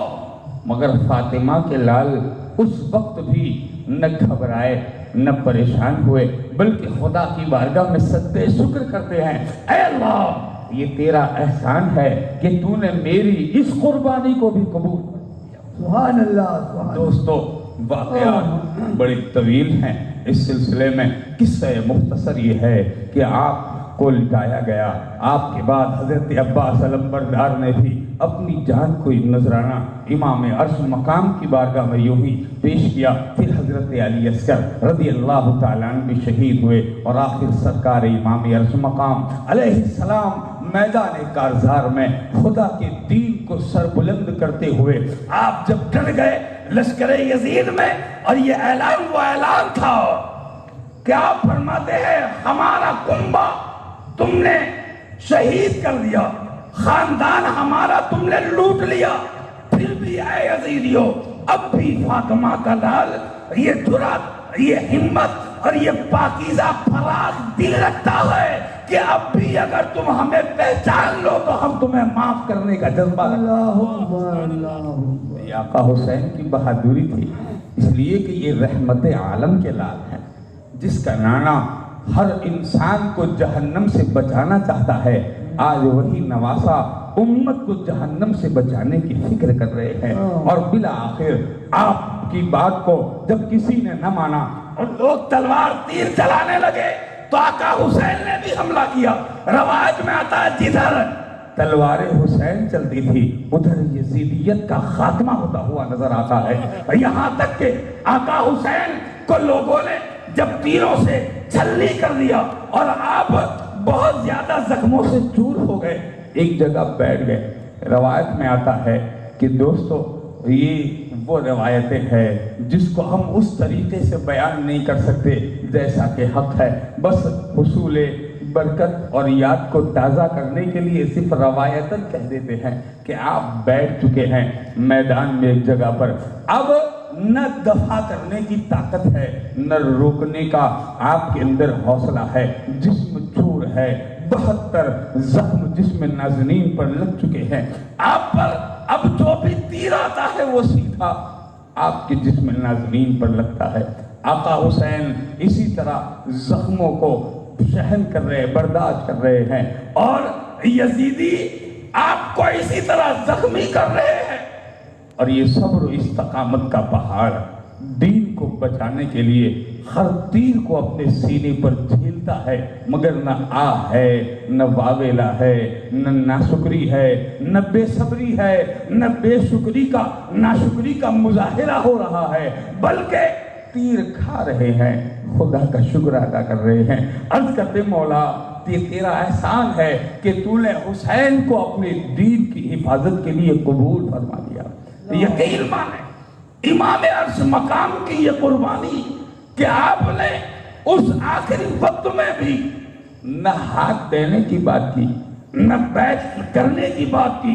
مگر فاطمہ کے لال اس وقت بھی نہ گھبرائے نہ پریشان ہوئے بلکہ خدا کی بارگاہ میں سجدے شکر کرتے ہیں. اے اللہ، یہ تیرا احسان ہے کہ تو نے میری اس قربانی کو بھی قبول کیا. سبحان اللہ سبحان. دوستو، واقعات بڑی طویل ہیں. اس سلسلے میں قصہ مختصر یہ ہے کہ آپ کو لٹایا گیا. آپ کے بعد حضرت عباس علمبردار نے بھی اپنی جان کو نذرانہ امام عرش مقام کی بارگاہ میں یوں ہی پیش کیا. پھر حضرت علی اصغر رضی اللہ تعالیٰ عنہ بھی شہید ہوئے اور آخر سرکار امام عرش مقام علیہ السلام میدان کارزار میں خدا کے دین کو سر بلند کرتے ہوئے آپ جب ڈر گئے لشکر یزید میں اور یہ اعلان وہ اعلان تھا کہ آپ فرماتے ہیں ہمارا کنبہ تم نے شہید کر دیا، خاندان ہمارا تم نے لوٹ لیا، پھر بھی اے یزیدیو اب بھی فاطمہ کا لال یہ جرأت، یہ ہمت اور یہ پاکیزہ فراغ دل رکھتا ہے کہ اب بھی اگر تم ہمیں پہچان لو تو ہم تمہیں معاف کرنے کا جذبہ رکھتے ہیں. اللہ اللہ. یہ آقا حسین کی بہادری تھی، اس لیے کہ یہ رحمت عالم کے لال ہیں جس کا نانا ہر انسان کو جہنم سے بچانا چاہتا ہے. آج وہی نواسا امت کو جہنم سے بچانے کی فکر کر رہے ہیں اور بالآخر آپ کی بات کو جب کسی نے نہ مانا اور لوگ تلوار تیر چلانے لگے تو آقا حسین نے بھی حملہ کیا. روایت میں آتا ہے جدھر تلوار حسین چلتی تھی ادھر یزیدیت کا خاتمہ ہوتا ہوا نظر آتا ہے. یہاں تک کہ آقا حسین کو لوگوں نے جب تیروں سے چھلنی کر دیا اور آپ بہت زیادہ زخموں سے چور ہو گئے، ایک جگہ بیٹھ گئے. روایت میں آتا ہے کہ دوستو یہ وہ روایتیں ہیں جس کو ہم اس طریقے سے بیان نہیں کر سکتے جیسا کہ حق ہے. بس حصول برکت اور یاد کو تازہ کرنے کے لیے صرف روایتاً کہہ دیتے ہیں کہ آپ بیٹھ چکے ہیں میدان میں ایک جگہ پر. اب نہ دفاع کرنے کی طاقت ہے نہ روکنے کا آپ کے اندر حوصلہ ہے. جسم چور ہے، 72 زخم جسم نازنین پر لگ چکے ہیں. آپ پر اب جو بھی تیر آتا ہے وہ سیدھا آپ کے جسم نازنین پر لگتا ہے. آقا حسین اسی طرح زخموں کو شہن کر رہے، برداشت کر رہے ہیں اور یزیدی آپ کو اسی طرح زخمی کر رہے ہیں. اور یہ صبر و استقامت کا پہاڑ دین کو بچانے کے لیے ہر تیر کو اپنے سینے پر جھیلتا ہے، مگر نہ آہ ہے، نہ واویلا ہے، نہ ناشکری ہے، نہ بے صبری ہے، نہ بے شکری کا ناشکری کا مظاہرہ ہو رہا ہے، بلکہ تیر کھا رہے ہیں، خدا کا شکر ادا کر رہے ہیں. عرض کرتے مولا یہ تیرا احسان ہے کہ تو نے حسین کو اپنے دین کی حفاظت کے لیے قبول فرما دیا. یقین مانے امام عرش مقام کی یہ قربانی کہ آپ نے اس آخری وقت میں بھی نہ ہاتھ دینے کی بات کی، نہ بیعت کرنے کی بات کی،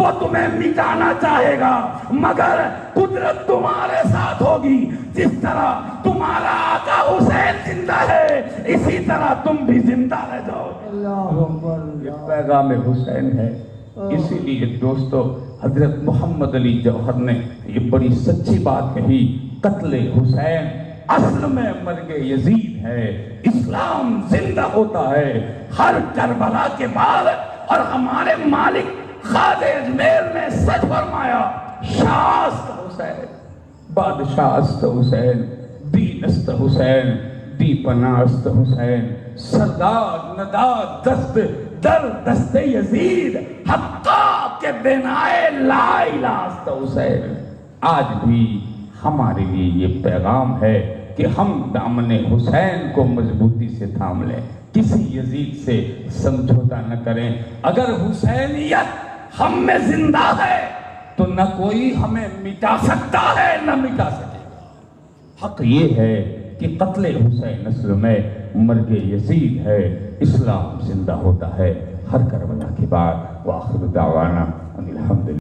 وہ تمہیں مٹانا چاہے گا، مگر قدرت تمہارے ساتھ ہوگی۔ جس طرح تمہارا آقا حسین زندہ ہے، اسی طرح تم بھی زندہ رہ جاؤ۔ اللہ اکبر۔ یہ پیغام حسین ہے۔ اسی لیے دوستو حضرت محمد علی جوہر نے یہ بڑی سچی بات کہی، قتل حسین اصل میں مرگ یزید ہے۔ اسلام زندہ ہوتا ہے ہر کربلا کے بعد، اور ہمارے مالک خواجہ اجمیر نے سچ فرمایا، شاست حسین بادشاہ است حسین، دین است حسین، دی پناہ است حسین، سردار نداد دست در دست یزید حقا کے بنائے لا الہ است حسین۔ آج بھی ہمارے لیے یہ پیغام ہے کہ ہم دامن حسین کو مضبوطی سے تھام لیں، کسی یزید سے سمجھوتا نہ کریں۔ اگر حسینیت ہم میں زندہ ہے تو نہ کوئی ہمیں مٹا سکتا ہے نہ مٹا سکے گا۔ حق یہ ہے کہ قتل حسین اصل میں مرگ یزید ہے، اسلام زندہ ہوتا ہے ہر کربلا کے بعد۔ وآخر دعوانا ان الحمدللہ۔